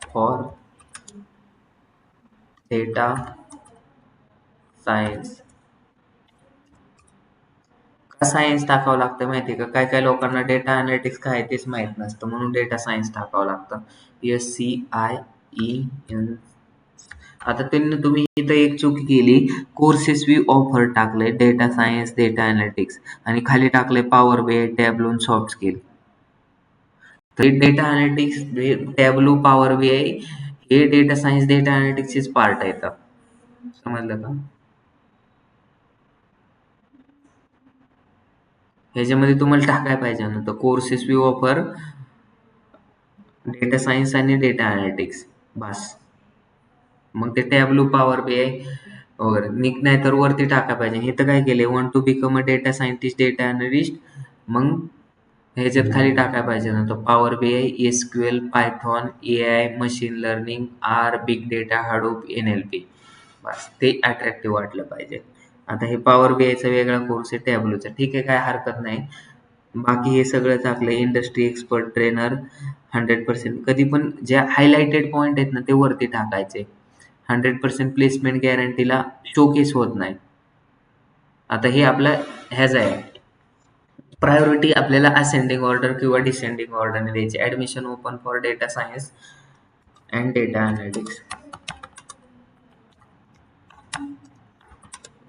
for data science. का सायन्स टाकावं लागतं माहिती का? काय लोकांना डेटा अनालिटिक्स काय आहे तेच माहित नसतं, म्हणून डेटा सायन्स टाकावं लागतं. SCIEN. आता तुम्ही इथं एक चूक केली, कोर्सेस वी ऑफर टाकलंय डेटा सायन्स, डेटा अनालिटिक्स आणि खाली टाकलंय power BI, Tableau, soft skill. तर data analytics, Tableau, power BI हे डेटा सायन्स, डेटा अनालिटिक्सचेच पार्ट येतात. समजलं का? ह्याच्यामध्ये तुम्हाला टाकायला पाहिजे नव्हतं courses we offer data science आणि डेटा अनालिटिक्स, बस. मग ते टॅब्लो, पॉवर BI वगैरे नाही तर वरती टाकायला पाहिजे. हे तर काय केले, want to become a data scientist, data analyst. मग ह्याच्यात खाली टाकायला पाहिजे नव्हतं power BI, SQL, Python, AI, machine learning, R, big data, Hadoop, NLP. बस, ते अट्रॅक्टिव्ह वाटलं पाहिजे. आता हे पॉवर BIचा वेगळा कोर्स आहे, टॅब्लोचा. ठीक आहे, काय हरकत नाही. बाकी हे सगळं टाकलं, इंडस्ट्री एक्सपर्ट ट्रेनर 100%. कधी पण ज्या हायलाइटेड पॉईंट आहेत ना ते वरती टाकायचे. 100% प्लेसमेंट गॅरंटीला शोकेस होत नाही. आता हे आपला ह्याचा आहे. प्रायोरिटी आपल्याला असेंडिंग ऑर्डर किंवा डिसेंडिंग ऑर्डरने द्यायची. Admission open for data science and data analytics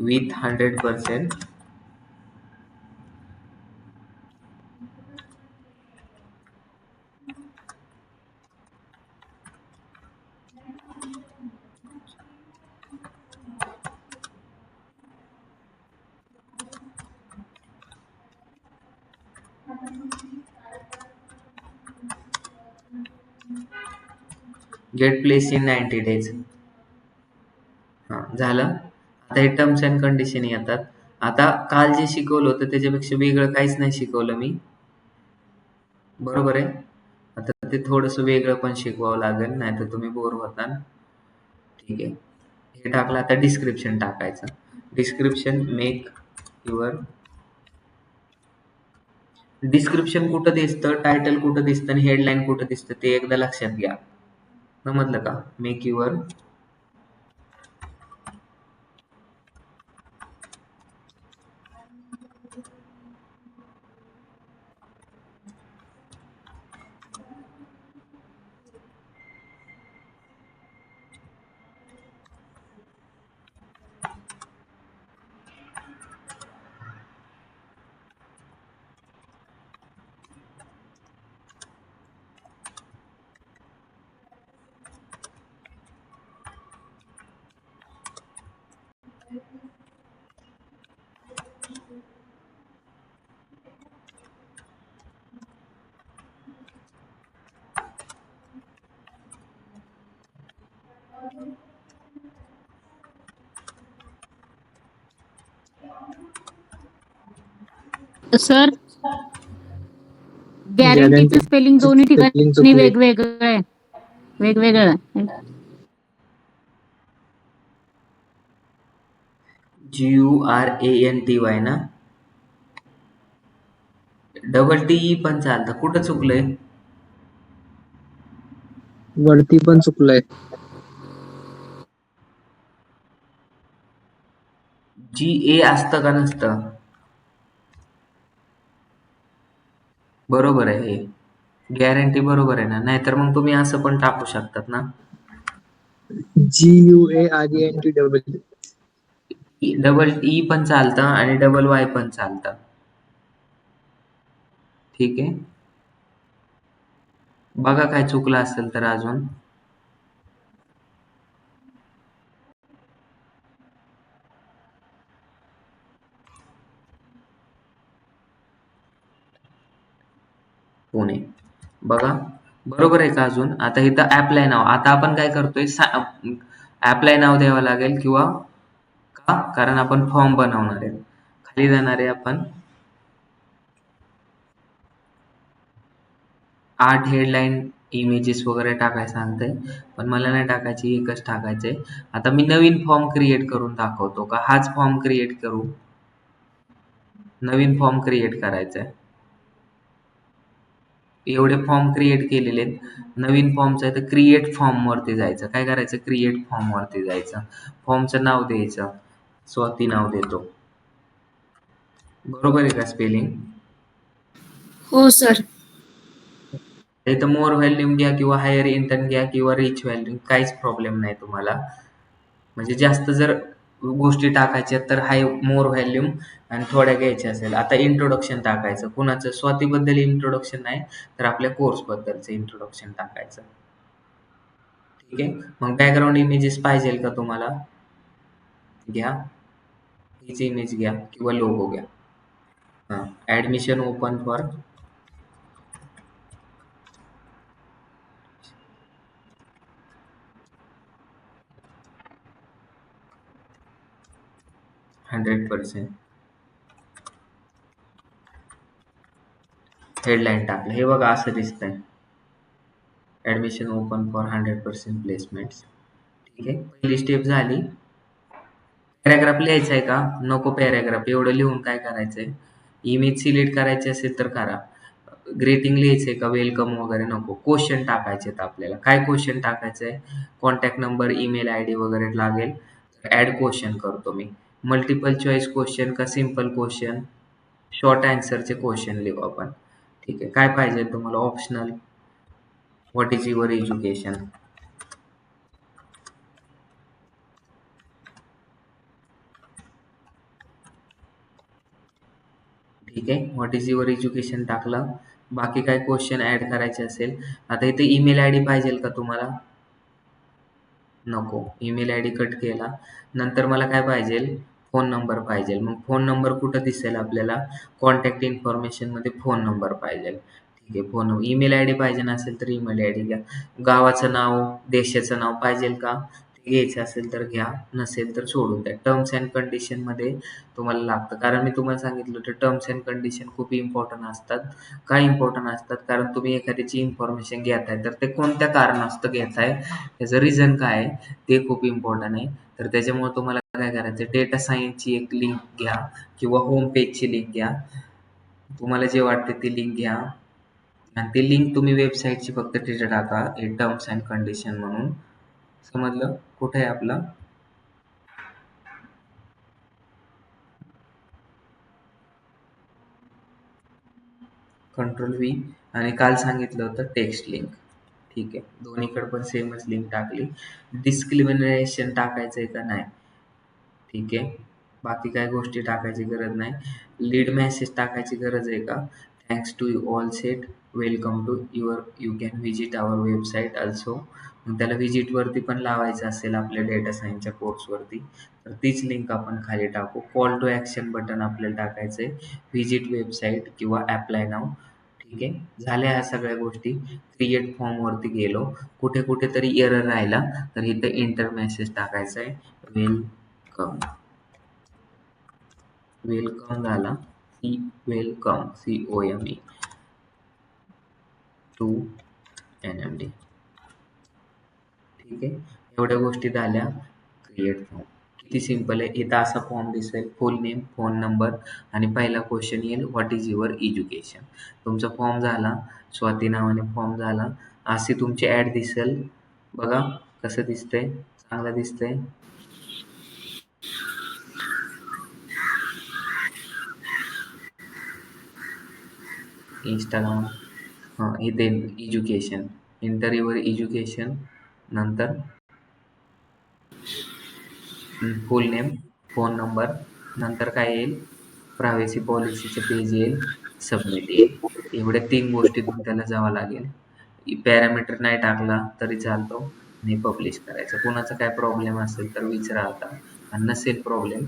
with 100% get place in 90 days. हां झालं. आता हे टर्म्स अँड कंडिशन येतात. आता काल जे शिकवलं होतं त्याच्यापेक्षा वेगळं काहीच नाही शिकवलं मी, बरोबर आहे. आता ते थोडंसं वेगळं पण शिकवावं लागेल, नाही तर तुम्ही बोर होताल. ठीक आहे, हे टाकलं. आता डिस्क्रिप्शन टाकायचं. डिस्क्रिप्शन मेक युअर डिस्क्रिप्शन कुठं दिसतं, टायटल कुठं दिसतं आणि हेडलाईन कुठं दिसतं ते एकदा लक्षात घ्या. समजलं का? मेक युअर सर गॅरंटीचं स्पेलिंग दोन्ही ठिकाणी वेगवेगळं आहे. वेगवेगळं आहे. GURANTY ना, डबल TE पण चालतं. कुठं चुकलंय? वरती पण चुकलंय. GA असतं का नसतं? बरोबर आहे हे. गॅरंटी बरोबर आहे ना, नाहीतर मग तुम्ही असं पण टाकू शकतात ना. GUARENT डबल E पण चालतं आणि डबल Y पण चालतं. ठीक आहे, बघा काय चुकलं असेल तर अजून. पुणे बघा बरोबर आहे का अजून. आता इथं ॲप्लाय नाव. आता आपण काय करतोय, ॲप्लाय नाव द्यावं लागेल किंवा का, कारण आपण फॉर्म बनवणार आहे. खाली जाणार आहे आपण. 8 हेडलाईन इमेजेस वगैरे टाकायला सांगतंय, पण मला नाही टाकायची, एकच टाकायचंय. आता मी नवीन फॉर्म क्रिएट करून दाखवतो का, हाच फॉर्म क्रिएट करू. नवीन फॉर्म क्रिएट करायचा आहे. एवढे फॉर्म क्रिएट केलेले आहेत. नवीन फॉर्मचं आहे तर क्रिएट फॉर्म वरती जायचं. काय करायचं, क्रिएट फॉर्म वरती जायचं. फॉर्मचं नाव द्यायचं, स्वाती नाव देतो. बरोबर आहे का स्पेलिंग? हो सर. इथं मोर व्हॅल्यूम घ्या किंवा हायर इंटन घ्या किंवा रिच व्हॅल्यूम, काहीच प्रॉब्लेम नाही तुम्हाला. म्हणजे जास्त जर गोष्टी टाकायच्या तर हाय मोर व्हॅल्यूम आणि थोड्या घ्यायच्या असेल. आता इंट्रोडक्शन टाकायचं. कुणाचं, स्वातीबद्दल इंट्रोडक्शन नाही तर आपल्या कोर्सबद्दलचं इंट्रोडक्शन टाकायचं. ठीक आहे, मग बॅकग्राऊंड इमेजेस पाहिजे का तुम्हाला, घ्या. हीच इमेज घ्या किंवा लोगो घ्या. हां, ॲडमिशन ओपन फॉर 100%. हेडलाईन टाकलं. हे बघा असं दिसतंय, ॲडमिशन ओपन फॉर 100% प्लेसमेंट्स. ठीक आहे, पहिली स्टेप झाली. पॅराग्राफ लिहायचा आहे का, नको पॅराग्राफ. एवढं लिहून काय करायचंय, इमेज सिलेक्ट करायची असेल तर करा. ग्रेटिंग लिहायचंय का, वेलकम वगैरे नको. क्वेश्चन टाकायचे आहेत आपल्याला. काय क्वेश्चन टाकायचंय, कॉन्टॅक्ट नंबर, ईमेल ID वगैरे लागेल. ॲड क्वेश्चन करतो मी. मल्टिपल चॉईस क्वेश्चन का सिम्पल क्वेश्चन, शॉर्ट आन्सरचे क्वेश्चन लिहू आपण. ठीक आहे. काय पाहिजे तुम्हाला? Optional, what is your education. ठीक आहे. व्हॉट इज युअर एज्युकेशन टाकलं. बाकी काय क्वेश्चन ऍड करायचे असेल, आता इथे ईमेल आय डी पाहिजे का तुम्हाला? नको. ईमेल आय डी कट केला. नंतर मला काय पाहिजे? फोन नंबर पाहिजे. मग फोन नंबर कुठं दिसेल आपल्याला? कॉन्टॅक्ट इन्फॉर्मेशनमध्ये फोन नंबर पाहिजे. ठीक आहे. Phone number. Email I D पाहिजे नसेल तर ईमेल आय डी घ्या. गावाचं नाव, देशाचं नाव पाहिजे का? ते घ्यायचं असेल तर घ्या, नसेल तर सोडून द्या. टर्म्स अँड कंडिशनमध्ये तुम्हाला लागतं, कारण मी तुम्हाला सांगितलं होतं टर्म्स अँड कंडिशन खूप इम्पॉर्टंट असतात. काय इम्पॉर्टंट असतात? कारण तुम्ही एखाद्याची इन्फॉर्मेशन घेताय तर ते कोणत्या कारणास्तव घेताय, त्याचं रिझन काय आहे ते खूप इम्पॉर्टंट आहे. तर त्याच्यामुळे तुम्हाला काय करायचं, डेटा सायन्सची एक लिंक घ्या किंवा होम पेजची लिंक घ्या. तुम्हाला जे वाटते ती लिंक घ्या आणि ती लिंक तुम्ही वेबसाईटची फक्त तिथे टाका, हे टर्म्स अँड कंडिशन म्हणून. समजलं? कुठे आहे आपलं? Control V. आणि काल सांगितलं होतं टेक्स्ट लिंक. ठीक आहे. दोन्हीकडे पण सेमच लिंक टाकली. डिस्क्रिमिनेशन टाकायचंय का? नाही. ठीक आहे. बाकी काय गोष्टी टाकायची गरज नाही. लीड मेसेज टाकायची गरज आहे का? Thanks to you all set, welcome to you can visit our website also. मग त्याला व्हिजिटवरती पण लावायचं असेल आपल्या डेटा सायन्सच्या कोर्सवरती तर तीच लिंक आपण खाली टाकू. कॉल टू ॲक्शन बटन आपल्याला टाकायचं आहे, व्हिजिट वेबसाईट किंवा ॲप्लाय नाव. ठीक आहे. झाल्या ह्या सगळ्या गोष्टी. क्रिएट फॉर्मवरती गेलो, कुठे कुठेतरी एरर राहिला तर इथं इंटर मेसेज टाकायचा आहे, वेलकम. वेलकम झाला. Welcome COME to NMD. ठीक आहे. एवढ्या गोष्टी झाल्या. क्रिएट फॉर्म किती सिम्पल आहे. इथं असा फॉर्म दिसेल, फुल नेम, फोन नंबर आणि पहिला क्वेश्चन येईल व्हॉट इज युअर एज्युकेशन. तुमचा फॉर्म झाला, स्वाती नावाने फॉर्म झाला. अशी तुमची ॲड दिसेल. बघा कसं दिसतंय, चांगलं दिसतंय. इंस्टाग्राम, हां इथे एज्युकेशन, एंटर युअर एज्युकेशन, नंतर फुल नेम, फोन नंबर, नंतर काय येईल, प्रायव्हसी पॉलिसीचं पेज येईल, सबमिट येईल. एवढ्या 3 गोष्टी त्याला जावं लागेल. पॅरामीटर नाही टाकला तरी चालतो आणि पब्लिश करायचं. कोणाचा काय प्रॉब्लेम असेल तर विचारा आता, आणि नसेल प्रॉब्लेम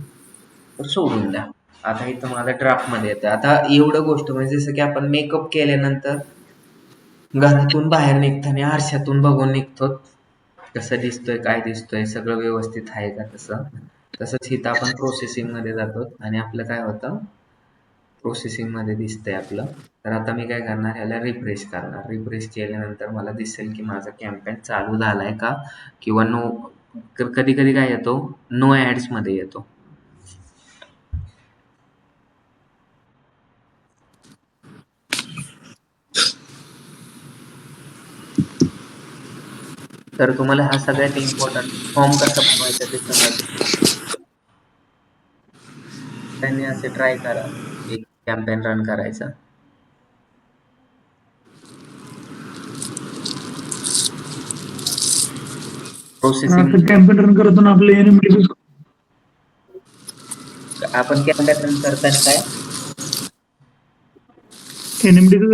तर सोडून द्या. आता इथं माझा ड्राफ्टमध्ये येतं. आता एवढं गोष्ट म्हणजे जसं की आपण मेकअप केल्यानंतर घरातून बाहेर निघताना आरशातून बघून निघतो, कसं दिसतोय, काय दिसतोय, सगळं व्यवस्थित आहे का, तसंच इथं आपण प्रोसेसिंगमध्ये जातो आणि आपलं काय होतं, प्रोसेसिंगमध्ये दिसतंय आपलं. तर आता मी काय करणार, ह्याला रिफ्रेश करणार. रिफ्रेश केल्यानंतर मला दिसेल की माझा कॅम्पेन चालू झालाय का किंवा नो. कधी कधी काय येतो, नो ॲड्समध्ये येतो. तर तुम्हाला हा सगळ्यात इम्पॉर्टंट फॉर्म कसा बनवायचा ते समजलं. त्यांनी असे ट्राय करा एक कॅम्पेन रन करायचा. प्रोसेसिंग कॅम्पेन रन करताना आपले NMD आपण कॅम्पेन रन करताना काय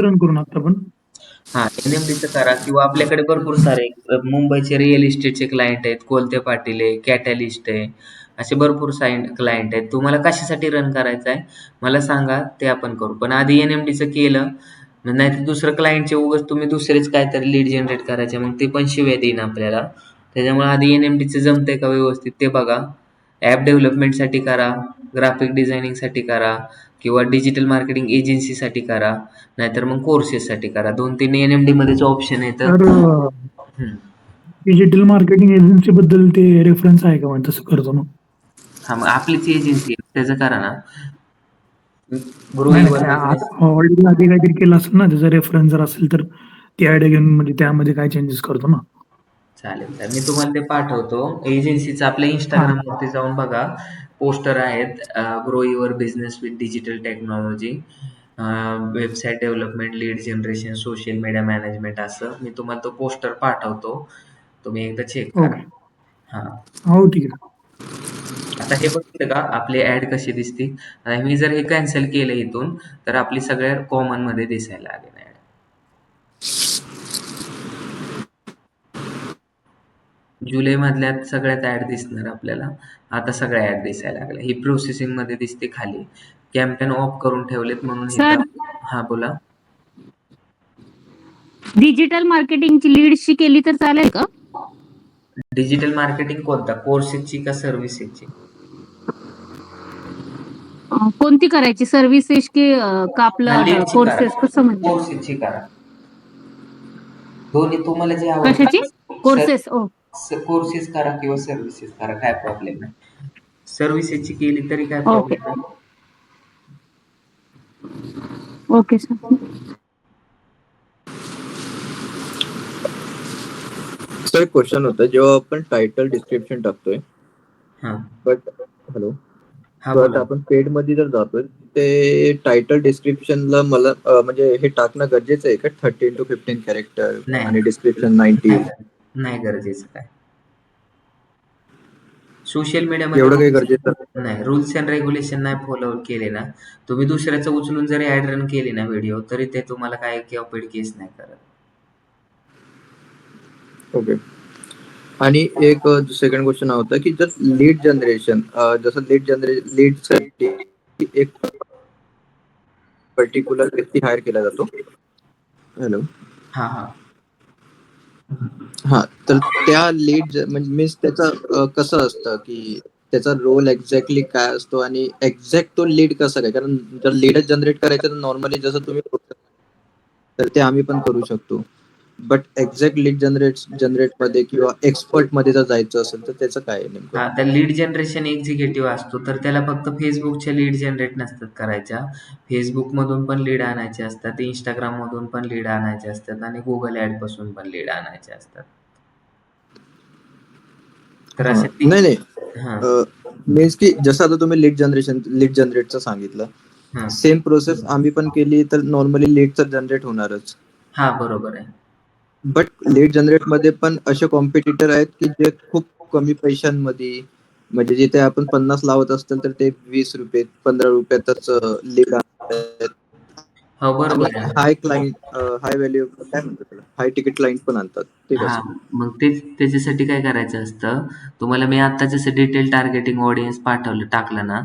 रन करून आता आपण हा NMDचं करा, किंवा आपल्याकडे भरपूर सारे मुंबईचे रिअल इस्टेटचे क्लायंट आहेत, कोलते पाटील आहे, कॅटॅलिस्ट आहे, असे भरपूर क्लायंट आहेत. तुम्हाला कशासाठी रन करायचं आहे मला सांगा, ते आपण करू. पण आधी NMDचं केलं नाही तर दुसरं क्लायंटचे उगाच तुम्ही दुसरेच काहीतरी लीड जनरेट करायचे, मग ते पण शिव्या देईन आपल्याला. त्याच्यामुळे आधी NMDचं जमतंय का व्यवस्थित ते बघा. ॲप डेव्हलपमेंटसाठी करा, ग्राफिक डिझायनिंगसाठी करा, किंवा डिजिटल मार्केटिंग एजन्सीसाठी करा, नाहीतर मग कोर्सेससाठी करा. 2-3 NMD मध्येच ऑप्शन येतं. तर डिजिटल मार्केटिंग एजन्सी बद्दल ते रेफरन्स आहे का? म्हणजे तसं करतो ना. हा मग आपलीच एजन्सी आहे, त्याचं करा ना. गृहिणीवर बिझनेस. ऑलरेडी आधी काहीतरी केलं असेल ना, त्याचा रेफरन्स जर असेल तर ती आयडिया घेऊन म्हणजे त्यामध्ये काय चेंजेस करतो ना. चालेल. मी तुम्हाला ते पाठवतो. एजन्सीचं आपल्या Instagramवरती जाऊन बघा. पोस्टर आहेत. Grow your business with digital technology, website development, lead generation, social media management असं. मी तुम्हाला तो पोस्टर पाठवतो. तुम्ही एकदा चेक करा. ओके. हां. हो ठीक आहे. आता हे बघितलं का आपली ॲड कशी दिसते. आणि मी जर हे कॅन्सल केलं इथून तर आपली सगळ्या कॉमनमध्ये दिसायला लागेल ॲड. जुलैमधल्या सगळ्यात ॲड दिसणार आपल्याला. आता सगळ्या ॲड दिसायला लागल्या. ही प्रोसेसिंगमध्ये दिसते खाली. कॅम्पेन ऑफ करून ठेवलेत म्हणून सर इथं. हां, बोला. डिजिटल मार्केटिंगची लीडशी केली तर चालेल का? डिजिटल मार्केटिंग कोणता? कोर्सेसची का सर्व्हिसेसची? कोणती करायची, सर्व्हिसेस की का आपलं लीडची करा. कोर्सेस, कसं म्हणजे? कोर्सेसची करा. दोन्ही तुम्हाला जे कशाची? आवडतं. कोर्सेस. कोर्सेस करा किंवा सर्व्हिसेस करा, काय प्रॉब्लेम नाही. सर्व्हिसेसची केली तरी काय ओके. प्रॉब्लेम नाही. Okay sir. सर एक क्वेश्चन होता, जेव्हा आपण टायटल डिस्क्रिप्शन टाकतोय हां. बट हां, बट बोला. आपण पेड मध्ये जर जातोय ते टायटल डिस्क्रिप्शनला मला म्हणजे हे टाकणं गरजेचं आहे का? 13 to 15 कॅरेक्टर नाही. आणि डिस्क्रिप्शन 90? नाही गरजेचं काय. सोशल मीडियामध्ये एवढं काही गरजेचं नाही, रूल्स अँड रेग्युलेशन नाही फॉलो केले ना, तुम्ही दुसऱ्याचं उचलून जरी ॲड रन केली ना व्हिडिओ, तरी ते तुम्हाला काय किंवा पेड केस नाही करत. ओके. आणि एक सेकंड क्वेश्चन हा होता की जर लीड जनरेशन जसं लीडसाठी एक पर्टिक्युलर व्यक्ती हायर केला जातो. हॅलो. हां. हा, तर त्या लीड म्हणजे मीन्स त्याचं कसं असतं की त्याचा रोल एक्झॅक्टली काय असतो आणि एक्झॅक्ट तो लीड कसा काय? कारण जर लीडच जनरेट करायचं तर नॉर्मली जसं तुम्ही तर ते आम्ही पण करू शकतो. बट एक्झॅक्ट लीड जनरेट मध्ये किंवा एक्सपर्ट मध्ये जर जायचं असेल तर त्याचं काय आहे नेमकं? हां, तर लीड जनरेशन एक्झिक्युटिव्ह असतो, तर त्याला फक्त फेसबुकच्या लीड जनरेट नसतात करायच्या. फेसबुकमधून पण लीड आणायचे असतात, Instagramमधून पण लीड आणायचे असतात आणि Google ॲडपासून पण लीड आणायचे असतात. तर हा, अशा नाही हां, मीन्स की जसं आता तुम्ही लीड जनरेटचं सांगितलं, हां. सेम प्रोसेस आम्ही पण केली तर नॉर्मली लीड तर जनरेट होणारच. हां, बरोबर आहे. बट लीड जनरेट मध्ये पण असे कॉम्पिटिटर आहेत की जे खूप कमी पैशांमध्ये म्हणजे जिथे आपण 50 लावत असतील तर ते 20 रुपये 15 रुपयातच लीड हो, आणि बरोबर आहे. हाय क्लाइंट हाय व्हॅल्यू काय म्हणतात त्याला हाय तिकीट क्लाइंट पण आणतात. ते हां, कसं? मग तेच त्याच्यासाठी काय करायचं असतं, तुम्हाला मी आता जसं डिटेल टार्गेटिंग ऑडियन्स टाकलं ना,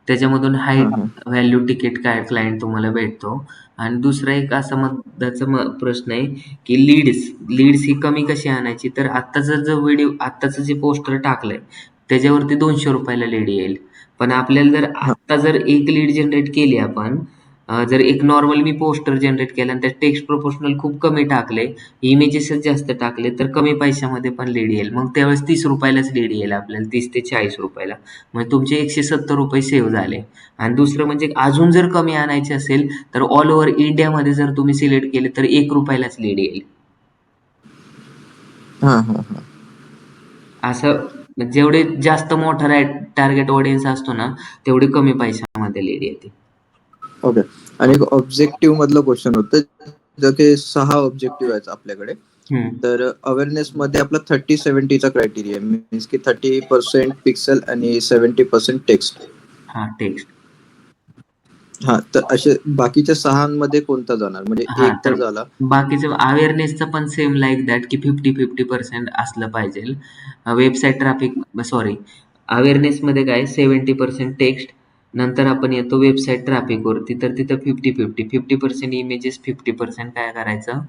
त्याच्यामधून हाय हा हा व्हॅल्यू तिकीट काय क्लायंट तुम्हाला भेटतो. आणि दुसरा एक असा मुद्द्याचा प्रश्न आहे, की लीड्स ही कमी कशी आणायची? तर आत्ताचा जो व्हिडिओ आत्ताचं जे पोस्टर टाकलंय, त्याच्यावरती ₹200 ला लीड येईल. पण आपल्याला जर हा आत्ता जर एक लीड जनरेट केली आपण, जर एक नॉर्मल मी पोस्टर जनरेट केलं आणि त्यात टेक्स्ट प्रोपोर्शनल खूप कमी टाकले, इमेजेसच जास्त टाकले, तर कमी पैशामध्ये पण लीड येईल. मग त्यावेळेस ₹30 लाच लीड येईल आपल्याला, ₹30 ते ₹40 ला. म्हणजे तुमचे ₹170 सेव्ह झाले. आणि दुसरं म्हणजे अजून जर कमी आणायचे असेल, तर ऑल ओव्हर इंडियामध्ये जर तुम्ही सिलेक्ट केले, तर ₹1 लाच लीड येईल. हा हा हा असं जेवढे जास्त मोठा टार्गेट ऑडियन्स असतो ना, तेवढे कमी पैशामध्ये लीड येते. ओके. आणि एक ऑब्जेक्टिव्ह मधलं क्वेश्चन होतं, जर ते 6 ऑब्जेक्टिव्ह आहेत आपल्याकडे. हं. तर अवेअरनेस मध्ये आपला 30-70 चा क्रायटेरिया मीन्स की 30% पिक्सल आणि 70% टेक्स्ट. हां, टेक्स्ट. हा, तर असे बाकीच्या 6 मध्ये कोणता जाणार? म्हणजे हां, एक तर तर झाला. बाकीचं अवेअरनेसचं पण सेम लाइक दॅट की 50-50% असलं पाहिजे. वेबसाईट ट्रॅफिक सॉरी, अवेअरनेसमध्ये काय 70% टेक्स्ट, नंतर आपण येतो वेबसाईट ट्रॅफिकवरती, तर तिथं 50-50 50% इमेजेस, 50% काय करायचं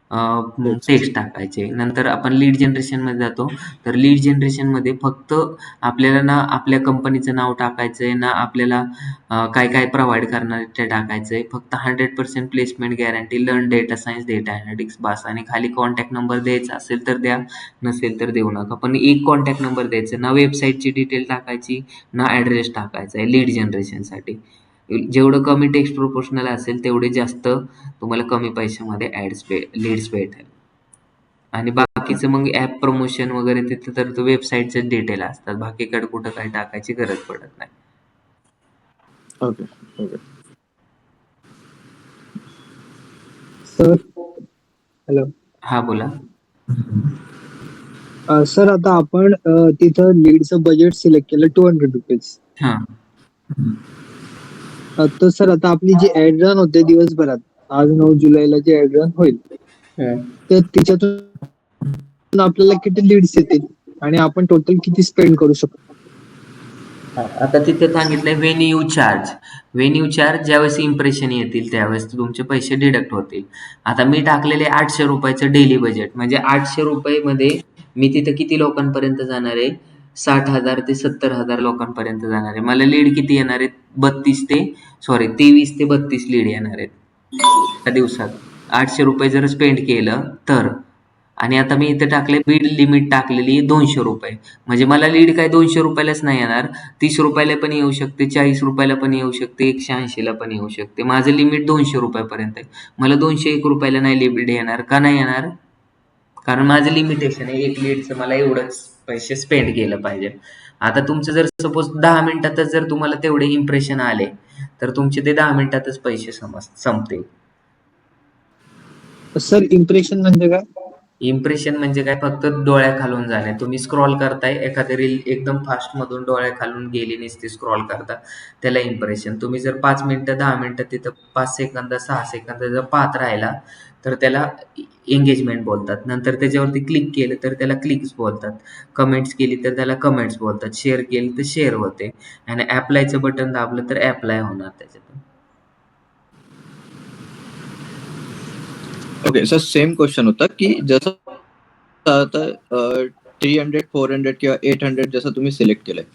टेक्स्ट. टेक्स्ट टाकायचे. नंतर आपण लीड जनरेशनमध्ये जातो, तर लीड जनरेशनमध्ये फक्त आपल्याला ना आपल्या कंपनीचं नाव टाकायचं आहे, ना आपल्याला काय-काय प्रोव्हाईड करणार आहे ते टाकायचं आहे. फक्त 100% placement guarantee, learn data science, data analytics बास. आणि खाली कॉन्टॅक्ट नंबर द्यायचा असेल तर द्या, नसेल तर देऊ नका. पण एक कॉन्टॅक्ट नंबर द्यायचा, ना वेबसाईटची डिटेल टाकायची, ना ॲड्रेस टाकायचा आहे लीड जनरेशनसाठी. जेवढं कमी टेक्स्ट प्रोपोर्शनल असेल, तेवढे जास्त तुम्हाला कमी पैशामध्ये लीड्स भेटेल. आणि बाकीचं मग ऍप प्रमोशन वगैरे तिथं तर तो वेबसाईटचे डिटेल असतात. बाकीकडे कुठं काही टाकायची गरज पडत नाही. Okay okay. Sir hello. हा बोला. सर आता आपण तिथं लीडचं बजेट सिलेक्ट केलं ₹200. हा तर सर आता आपली जी ऍड रन होते दिवसभरात, आज 9 जुलैला जी ऍड रन होईल, तर त्याच्यातून आपल्याला किती लीड्स येतील आणि आपण टोटल किती स्पेंड करू शकतो? आता तिथे सांगितलंय वेन यू चार्ज ज्यावेळेस इम्प्रेशन येतील त्यावेळेस तुमचे पैसे डिडक्ट होतील. आता मी टाकलेले ₹800 डेली बजेट, म्हणजे ₹800 मध्ये मी तिथे किती लोकांपर्यंत जाणार आहे? 60,000 ते 70,000 लोकांपर्यंत जाणार आहे. मला लीड किती येणार आहेत? 23 ते 32 लीड येणार आहेत एका दिवसात. ₹800 जर स्पेंड केलं तर. आणि आता मी इथे टाकले बीड लिमिट टाकलेली ₹200, म्हणजे मला लीड काय ₹200लाच नाही येणार, ₹30 पण येऊ शकते, ₹40 पण येऊ शकते, ₹180 पण येऊ शकते. माझं लिमिट ₹200 पर्यंत आहे. मला ₹201 नाही लीड येणार. का नाही येणार? कारण माझं लिमिटेशन आहे, एक लीडचं मला एवढंच पैसे स्पेंड केलं पाहिजे. आता तुमचं जर सपोज 10 मिनिटातच जर तुम्हाला तेवढे इम्प्रेशन आले तर तुमचे ते 10 मिनिटातच पैसे संपतील. सर इम्प्रेशन म्हणजे काय? इम्प्रेशन म्हणजे काय? फक्त डोळ्याखालून जाणे. तुम्ही स्क्रॉल करताय एखादी रील एकदम फास्ट मधून डोळ्याखालून गेली नसते, स्क्रॉल करता, त्याला इम्प्रेशन. तुम्ही जर 5 मिनिटं 10 मिनिटं तिथं 5 सेकंद 6 सेकंद जर पाहत राहिला तर त्याला एंगेजमेंट बोलतात. नंतर त्याच्यावरती क्लिक केलं तर त्याला क्लिक्स बोलतात, कमेंट्स केली तर त्याला कमेंट्स बोलतात, शेअर केली तर शेअर होते, आणि ॲप्लायचं बटन दाबलं तर ॲप्लाय होणार त्याच्यातून. ओके सर, सेम क्वेश्चन होता की जसं आता 300, 400 किंवा 800 जसं तुम्ही सिलेक्ट केलंय,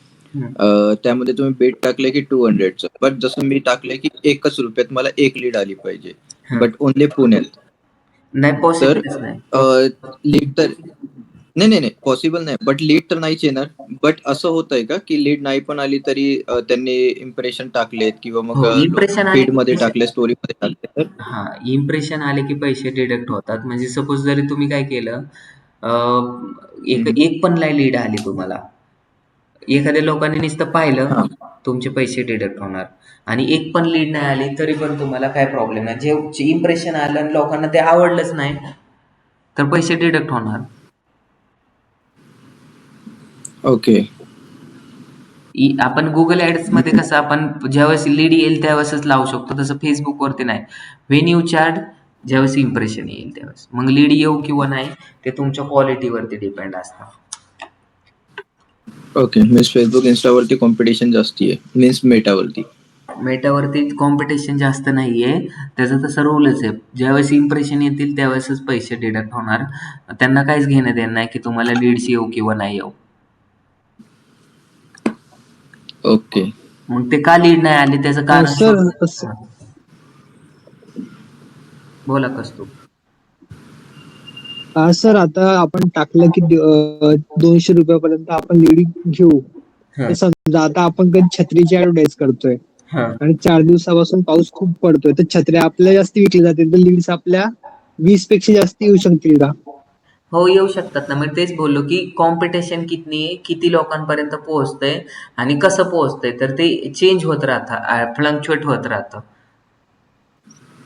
त्यामध्ये तुम्ही बेट टाकले की 200चं, बट जसं मी टाकलंय की ₹1 मला एक लीड आली पाहिजे, बट ओनली पुण्यात. नाही, तर पॉसिबलच नाही. लीड तर नाही पॉसिबल नाही, बट लीड तर नाहीच येणार. बट असं होत आहे का की लीड नाही पण आली तरी त्यांनी इम्प्रेशन टाकलेत किंवा मग इम्प्रेशन आले फीड मध्ये की टाकले, स्टोरी मध्ये टाकले तर? हा, इम्प्रेशन आले की पैसे डिडक्ट होतात. म्हणजे सपोज जरी तुम्ही काय केलं, एक पण लीड आली तुम्हाला, एखाद्या लोकांनी नुसतं पाहिलं, तुमचे पैसे डिडक्ट होणार. आणि एक पण लीड नाही आली तरी पण तुम्हाला काय प्रॉब्लेम नाही. जे इम्प्रेशन आलं आणि लोकांना ते आवडलंच नाही तर पैसे डिडक्ट होणार. ओके. आपण गुगल ऍड्स मध्ये कसं आपण ज्यावेळेस लीड येईल त्यावेळेसच लावू शकतो, तसं फेसबुक वरती नाही. व्हेन यू चार्ज ज्यावेळेस इम्प्रेशन येईल त्यावेळेस. मग लीड येऊ किंवा नाही ते तुमच्या क्वालिटीवरती डिपेंड असतं. ओके, मीन्स फेसबुक इंस्टावरती कॉम्पिटिशन जास्ती आहे, मीन्स मेटावरती कॉम्पिटिशन जास्त नाहीये, त्याचा तसा रूलच आहे. ज्यावेळेस इम्प्रेशन येतील त्यावेळेसच पैसे डिडक्ट होणार. त्यांना काहीच घेणं देणं नाही की तुम्हाला लीड्स येऊ किंवा नाही येऊ. ओके. मग ते का लीड नाही आली त्याचं कारण सर बोला कस्तू. सर आता आपण टाकलं की ₹200 पर्यंत आपण लीड घेऊ. तर समजा आता आपण कधी छत्रीची ऍडव्हर्टाईज करतोय आणि 4 दिवसापासून पाऊस खूप पडतोय, तर छत्र्या आपल्या जास्त विकल्या जातील, तर लीड्स आपल्या 20 पेक्षा जास्त येऊ शकतील का? हो, येऊ शकतात ना. मी तेच बोललो की कॉम्पिटिशन किती लोकांपर्यंत पोहोचतंय आणि कसं पोहोचतंय, तर ते चेंज होत राहतं, फ्लक्च्युएट होत राहतं.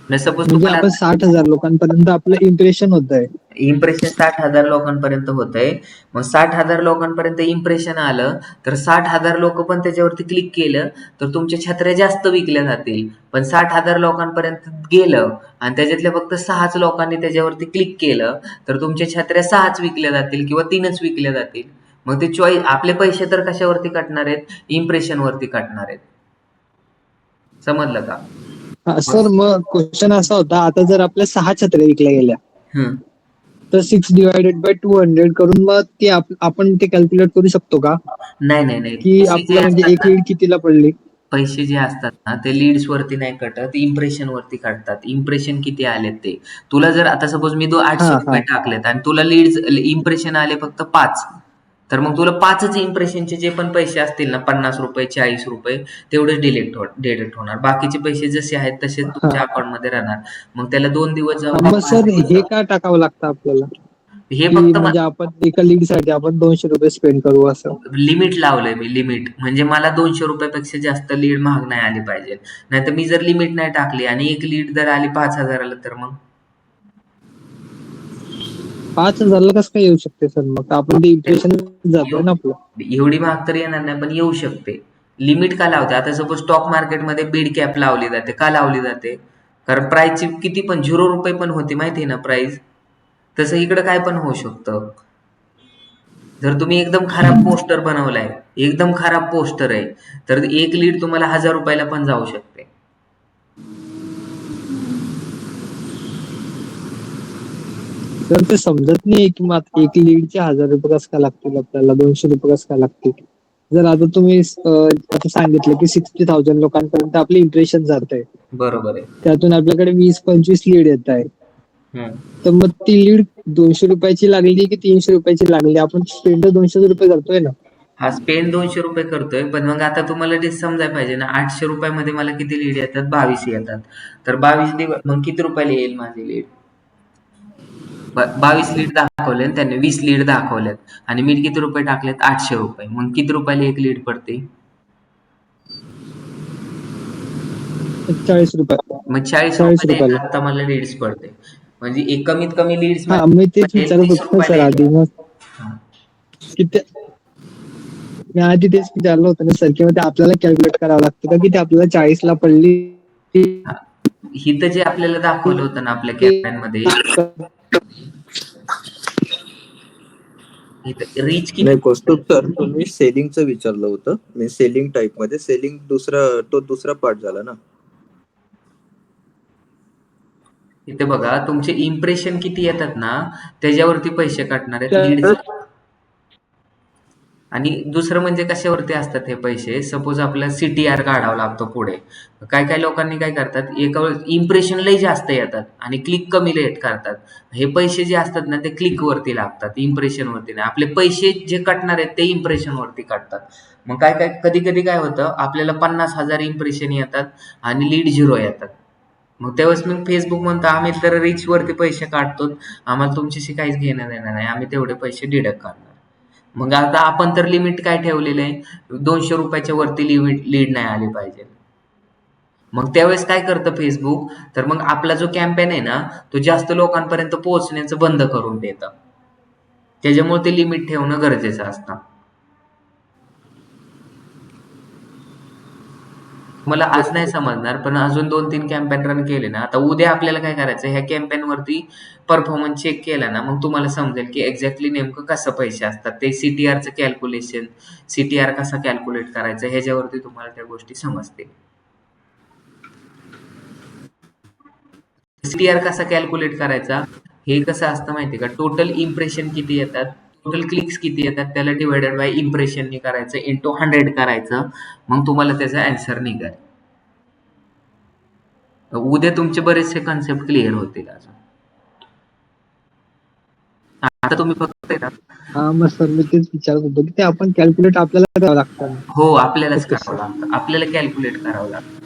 सपोज म्हणजे तुम्हाला आपण 60,000 लोकांपर्यंत आपलं इम्प्रेशन होत आहे. इम्प्रेशन 60,000 लोकांपर्यंत होतंय. मग 60,000 लोकांपर्यंत इम्प्रेशन आलं तर 60,000 लोक पण त्याच्यावरती क्लिक केलं तर तुमच्या छत्र्या जास्त विकल्या जातील. पण 60,000 लोकांपर्यंत गेलं आणि त्याच्यातल्या फक्त 6च लोकांनी त्याच्यावरती क्लिक केलं तर तुमच्या छत्र्या 6च विकल्या जातील किंवा 3च विकल्या जातील. मग ते चॉईस, आपले पैसे तर कशावरती कटणार आहेत? इम्प्रेशन वरती कटणार आहेत. समजलं का? सर मग क्वेश्चन असा होता, आता जर आपल्या 6 छत्र्या विकल्या गेल्या तर 6/200 करून मग ते आपण ते कॅल्क्युलेट करू शकतो का नाही. की आपलं म्हणजे एक लीड कितीला पडली? पैसे जे असतात ना ते लीड्स वरती नाही कटत, इम्प्रेशन वरती कटतात. इम्प्रेशन किती आलेत ते. तुला जर आता सपोज मी ₹800 टाकलेत आणि तुला लीड्स इम्प्रेशन आले फक्त 5, तर मग तुला 5च इम्प्रेशनचे जे पण पैसे असतील ना, ₹50, ₹40, तेवढेच डिडक्ट होणार. बाकीचे पैसे जसे आहेत तसेच तुमच्या अकाउंट मध्ये राहणार. मग त्याला 2 दिवस जाऊ मग सर हे का टाकावं लागतं आपल्याला? हे की फक्त म्हणजे आपण एका लीड साठी आपण 200 रुपये स्पेंड करू असं? लिमिट लावलंय मी, लिमिट म्हणजे मला 200 रुपयापेक्षा जास्त लीड महाग नाही आली पाहिजे. नाहीतर मी जर लिमिट नाही टाकली आणि एक लीड जर आली 5,000ला तर मग 5,000ला कसं काय येऊ शकते सर? मग आपण ते इम्प्रेशन जातोय ना आपलं. एवढी महाग तर येणार नाही, पण येऊ शकते. लिमिट का लावते? आता सपोज स्टॉक मार्केटमध्ये बिड कॅप लावली जाते. का लावली जाते? कारण प्राइसची किती पण 0 रुपये पण होते माहिती आहे ना प्राइस. तसं इकडं काय पण होऊ शकतं. जर तुम्ही एकदम खराब पोस्टर बनवलाय, एकदम खराब पोस्टर आहे, तर एक लीड तुम्हाला 1000 रुपयाला पण जाऊ शकते. तर ते समजत नाही की मग एक लीडचे 1000 रुपये कसं काय लागतील आपल्याला, 200 रुपये कसं काय लागतील? जर आता तुम्ही आता सांगितलं की 60,000 लोकांपर्यंत आपले इम्प्रेशन जात आहे, बरोबर आहे. त्यातून आपल्याकडे 20-25 लीड येत आहे, तर मग ती लीड 200 रुपयाची लागली की 300 रुपयाची लागली, आपण स्पेंड 200 रुपये करतोय ना. हा स्पेंड 200 रुपये करतोय, पण मग आता तुम्हाला ते समजायला पाहिजे ना, 800 रुपयामध्ये मला किती लीड येतात? 22 येतात. तर 22 मग किती रुपयाला येईल माझी लीड? 22 लीड दाखवले आणि त्यांनी 20 लीड दाखवल्यात आणि मी किती रुपये टाकलेत? 800 रुपये. मग किती रुपयाला एक लीड पडते? 40 रुपये. मग 40 40 रुपये रुपयाला. आता मला लीड्स पडते. म्हणजे एक कमीत कमी लीड्स हा मी तेच विचारत होतो सर आधी. मग किती मी आधी तेच विचारलं होतं ना सर, की मग ते आपल्याला कॅल्क्युलेट करावं लागतं का की ते आपल्याला 40ला पडली? हिथं जे आपल्याला दाखवलं होतं ना आपल्या कॅम्पेन मध्ये, रीच किती? नाही कौस्तुभ सर, तुम्ही सेलिंगचं विचारलं होतं. मी सेलिंग टाईप मध्ये, सेलिंग दुसरा पार्ट झाला ना. इथे बघा तुमचे इम्प्रेशन किती येतात ना त्याच्यावरती पैसे काटणार आहेत लीड. आणि दुसरं म्हणजे कशावरती असतात हे पैसे? सपोज आपल्याला CTR काढावा लागतो पुढे. काय काय लोकांनी काय करतात, एका वेळेस इम्प्रेशन लई जास्त येतात आणि क्लिक कमी लेट करतात. हे पैसे जे असतात ना ते क्लिक वरती लागतात, इम्प्रेशन वरती नाही. आपले पैसे जे कटणार आहेत ते इम्प्रेशन वरती काटतात. मग काय कधी कधी काय होतं, आपल्याला 50,000 इम्प्रेशन येतात आणि लीड 0 येतात. मग त्यावेळेस मग फेसबुक म्हणतो आम्ही तर रीच वरती पैसे काढतो, आम्हाला तुमच्याशी काहीच घेणं देणं नाही, आम्ही तेवढे पैसे डिडक्ट करणार. मग आता आपण तर लिमिट काय ठेवलेलं आहे, 200 रुपयाच्या वरती लीड नाही आली पाहिजे. मग त्यावेळेस काय करतं फेसबुक, तर मग आपला जो कॅम्पेन आहे ना तो जास्त लोकांपर्यंत पोहोचण्याचं बंद करून देतं. त्याच्यामुळे ते लिमिट ठेवणं गरजेचं असतं. मला आज नाही समजणार, पण अजून 2-3 कॅम्पेन रन केले ना, आता उद्या आपल्याला काय करायचं, ह्या कॅम्पेन वरती परफॉर्मन्स चेक केला ना, मग तुम्हाला समजेल की एक्झॅक्टली नेमकं कसं पैसे असतात. ते CTRचं कॅल्क्युलेशन, CTR कसा कॅल्क्युलेट करायचं, ह्याच्यावरती तुम्हाला त्या गोष्टी समजतील. CTR कसा कॅल्क्युलेट करायचा, हे कसं असतं माहिती का, टोटल इम्प्रेशन किती येतात, टोटल क्लिक्स किती येतात, त्याला डिवायडेड बाय इम्प्रेशननी करायचं, इंटू 100 करायचं, मग तुम्हाला त्याचा आन्सर निघेल. उद्या तुमचे बरेचसे कन्सेप्ट क्लिअर होतील. अजून आता तुम्ही फक्त आहे ना, हा मग सर मी तेच विचारत होतो की ते आपण कॅल्क्युलेट आपल्याला करावं लागतं. हो आपल्यालाच ओके करावं सर. लागतं, आपल्याला कॅल्क्युलेट करावं लागतं.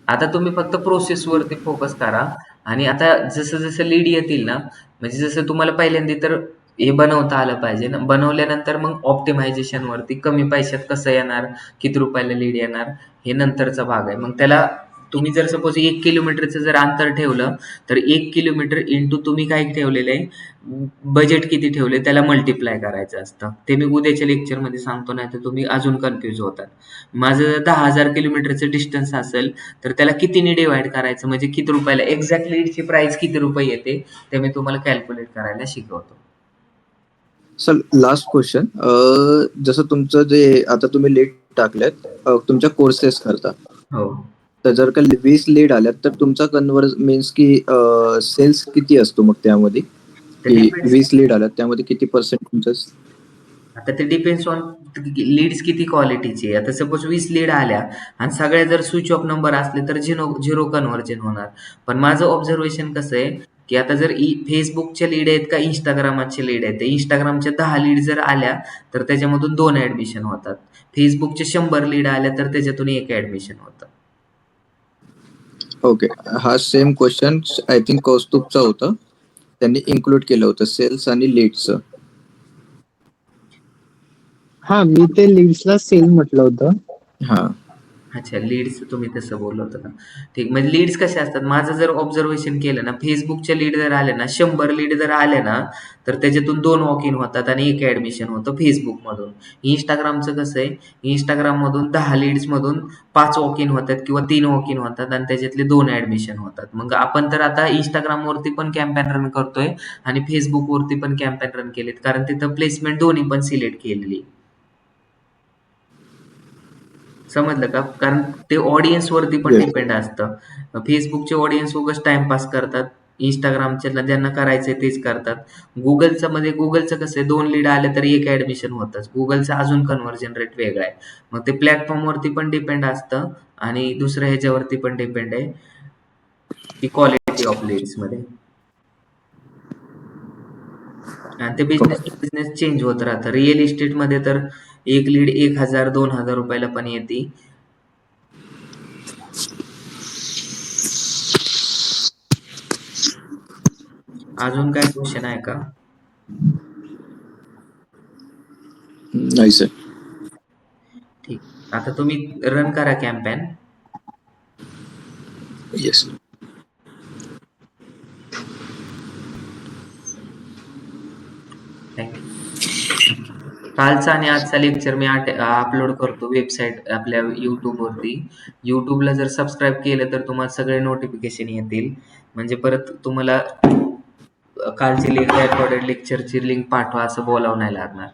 आता तुम्ही फक्त प्रोसेस वरती फोकस करा आणि आता जसं जसं लीड येतील ना, म्हणजे जसं तुम्हाला पहिल्यांदा तर हे बनवता आलं पाहिजे ना, बनवल्यानंतर मग ऑप्टिमायझेशन वरती कमी पैशात कसं येणार, किती रुपयाला लीड येणार, हे नंतरचा भाग आहे. मग त्याला तुम्ही जर सपोज 1 किलोमीटरचं जर अंतर ठेवलं तर 1 किलोमीटर इंटू तुम्ही काय ठेवलेलं आहे, बजेट किती ठेवले त्याला मल्टिप्लाय करायचं असतं. ते मी उद्याच्या लेक्चरमध्ये सांगतो, नाही तर तुम्ही अजून कन्फ्युज होतात. माझं 10,000 किलोमीटरचं डिस्टन्स असेल तर त्याला कितीने डिवाइड करायचं, म्हणजे किती रुपयाला एक्झॅक्ट लीडची प्राइस किती रुपये येते ते मी तुम्हाला कॅल्क्युलेट करायला शिकवतो. सर लास्ट क्वेश्चन, जसं तुमचं जे आता तुम्ही लीड टाकल्यात तुमच्या कोर्सेस करता, हो, तर जर का 20 लीड आल्यात तर तुमचा कन्वर्ज मीन्स की सेल्स किती असतो मग त्यामध्ये, की 20 लीड आल्यात त्यामध्ये किती पर्सेंट तुमचं? आता ते डिपेंड्स ऑन लीड्स किती क्वालिटीचे. आता सपोज 20 लीड आल्या आणि सगळ्या जर स्विच ऑफ नंबर असले तर झिरो कन्व्हर्जन होणार. पण माझं ऑब्झर्वेशन कसं आहे की आता जर फेसबुकचे लीड आहेत का इंस्टाग्रामचे लीड आहेत, इंस्टाग्रामच्या 10 लीड जर आल्या तर त्याच्यामधून 2 ऍडमिशन होतात. फेसबुकचे 100 लीड आल्या तर त्याच्यातून 1 ऍडमिशन होतं. ओके, हा सेम क्वेश्चन आय थिंक कौस्तुभचा होता. त्यांनी इन्क्लूड केलं होतं सेल्स आणि लीड्सचं. हा मी ते लीड्सला सेल म्हटलं होतं. हा अच्छा, लीड्स तुम्ही तसं बोललं होतं का? ठीक. म्हणजे लीड्स कसे असतात, माझं जर ऑब्झर्वेशन केलं ना, फेसबुकच्या लीड जर आले ना, 100 लीड जर आले ना, तर त्याच्यातून 2 वॉक इन होतात आणि 1 ऍडमिशन होतं फेसबुकमधून. इंस्टाग्रामचं कसं आहे, इंस्टाग्राममधून 10 लीड्समधून 5 वॉक इन होतात किंवा 3 वॉक इन होतात आणि त्याच्यातले 2 ऍडमिशन होतात. मग आपण तर आता इंस्टाग्रामवरती पण कॅम्पेन रन करतोय आणि फेसबुकवरती पण कॅम्पेन रन केलेत, कारण तिथं प्लेसमेंट दोन्ही पण सिलेक्ट केलेली. समजलं का? कारण ते ऑडियन्स वरती पण Yes. डिपेंड असतं. फेसबुकचे ऑडियन्स उगाच टाइमपास करतात. इंस्टाग्रामच्या ज्यांना करायचंय तेच करतात. गुगलचं कसं आहे, 2 लीड आले तर 1 ऍडमिशन होतंच. गुगलचं अजून कन्व्हर्जन रेट वेगळा आहे. मग ते प्लॅटफॉर्मवरती पण डिपेंड असतं आणि दुसऱ्या ह्याच्यावरती पण डिपेंड आहे की क्वालिटी ऑफ लीड्समध्ये. आणि ते बिझनेस टू बिझनेस चेंज होत राहतं. रिअल इस्टेटमध्ये तर 1 लीड 1,000 2,000 रुपयाला पण येते. अजून काय क्वेश्चन आहे का? नाही सर. ठीक. आता तुम्ही रन करा कॅम्पेन. येस. थँक्यू. कालचा आणि आजचा लेक्चर मी अपलोड करतो वेबसाईट आपल्या यूट्यूबवरती. यूट्यूबला जर सबस्क्राईब केलं तर तुम्हाला सगळे नोटिफिकेशन येतील. म्हणजे परत तुम्हाला कालची रेकॉर्डेड लेक्चरची लिंक पाठवा असं बोलावं नाही लागणार.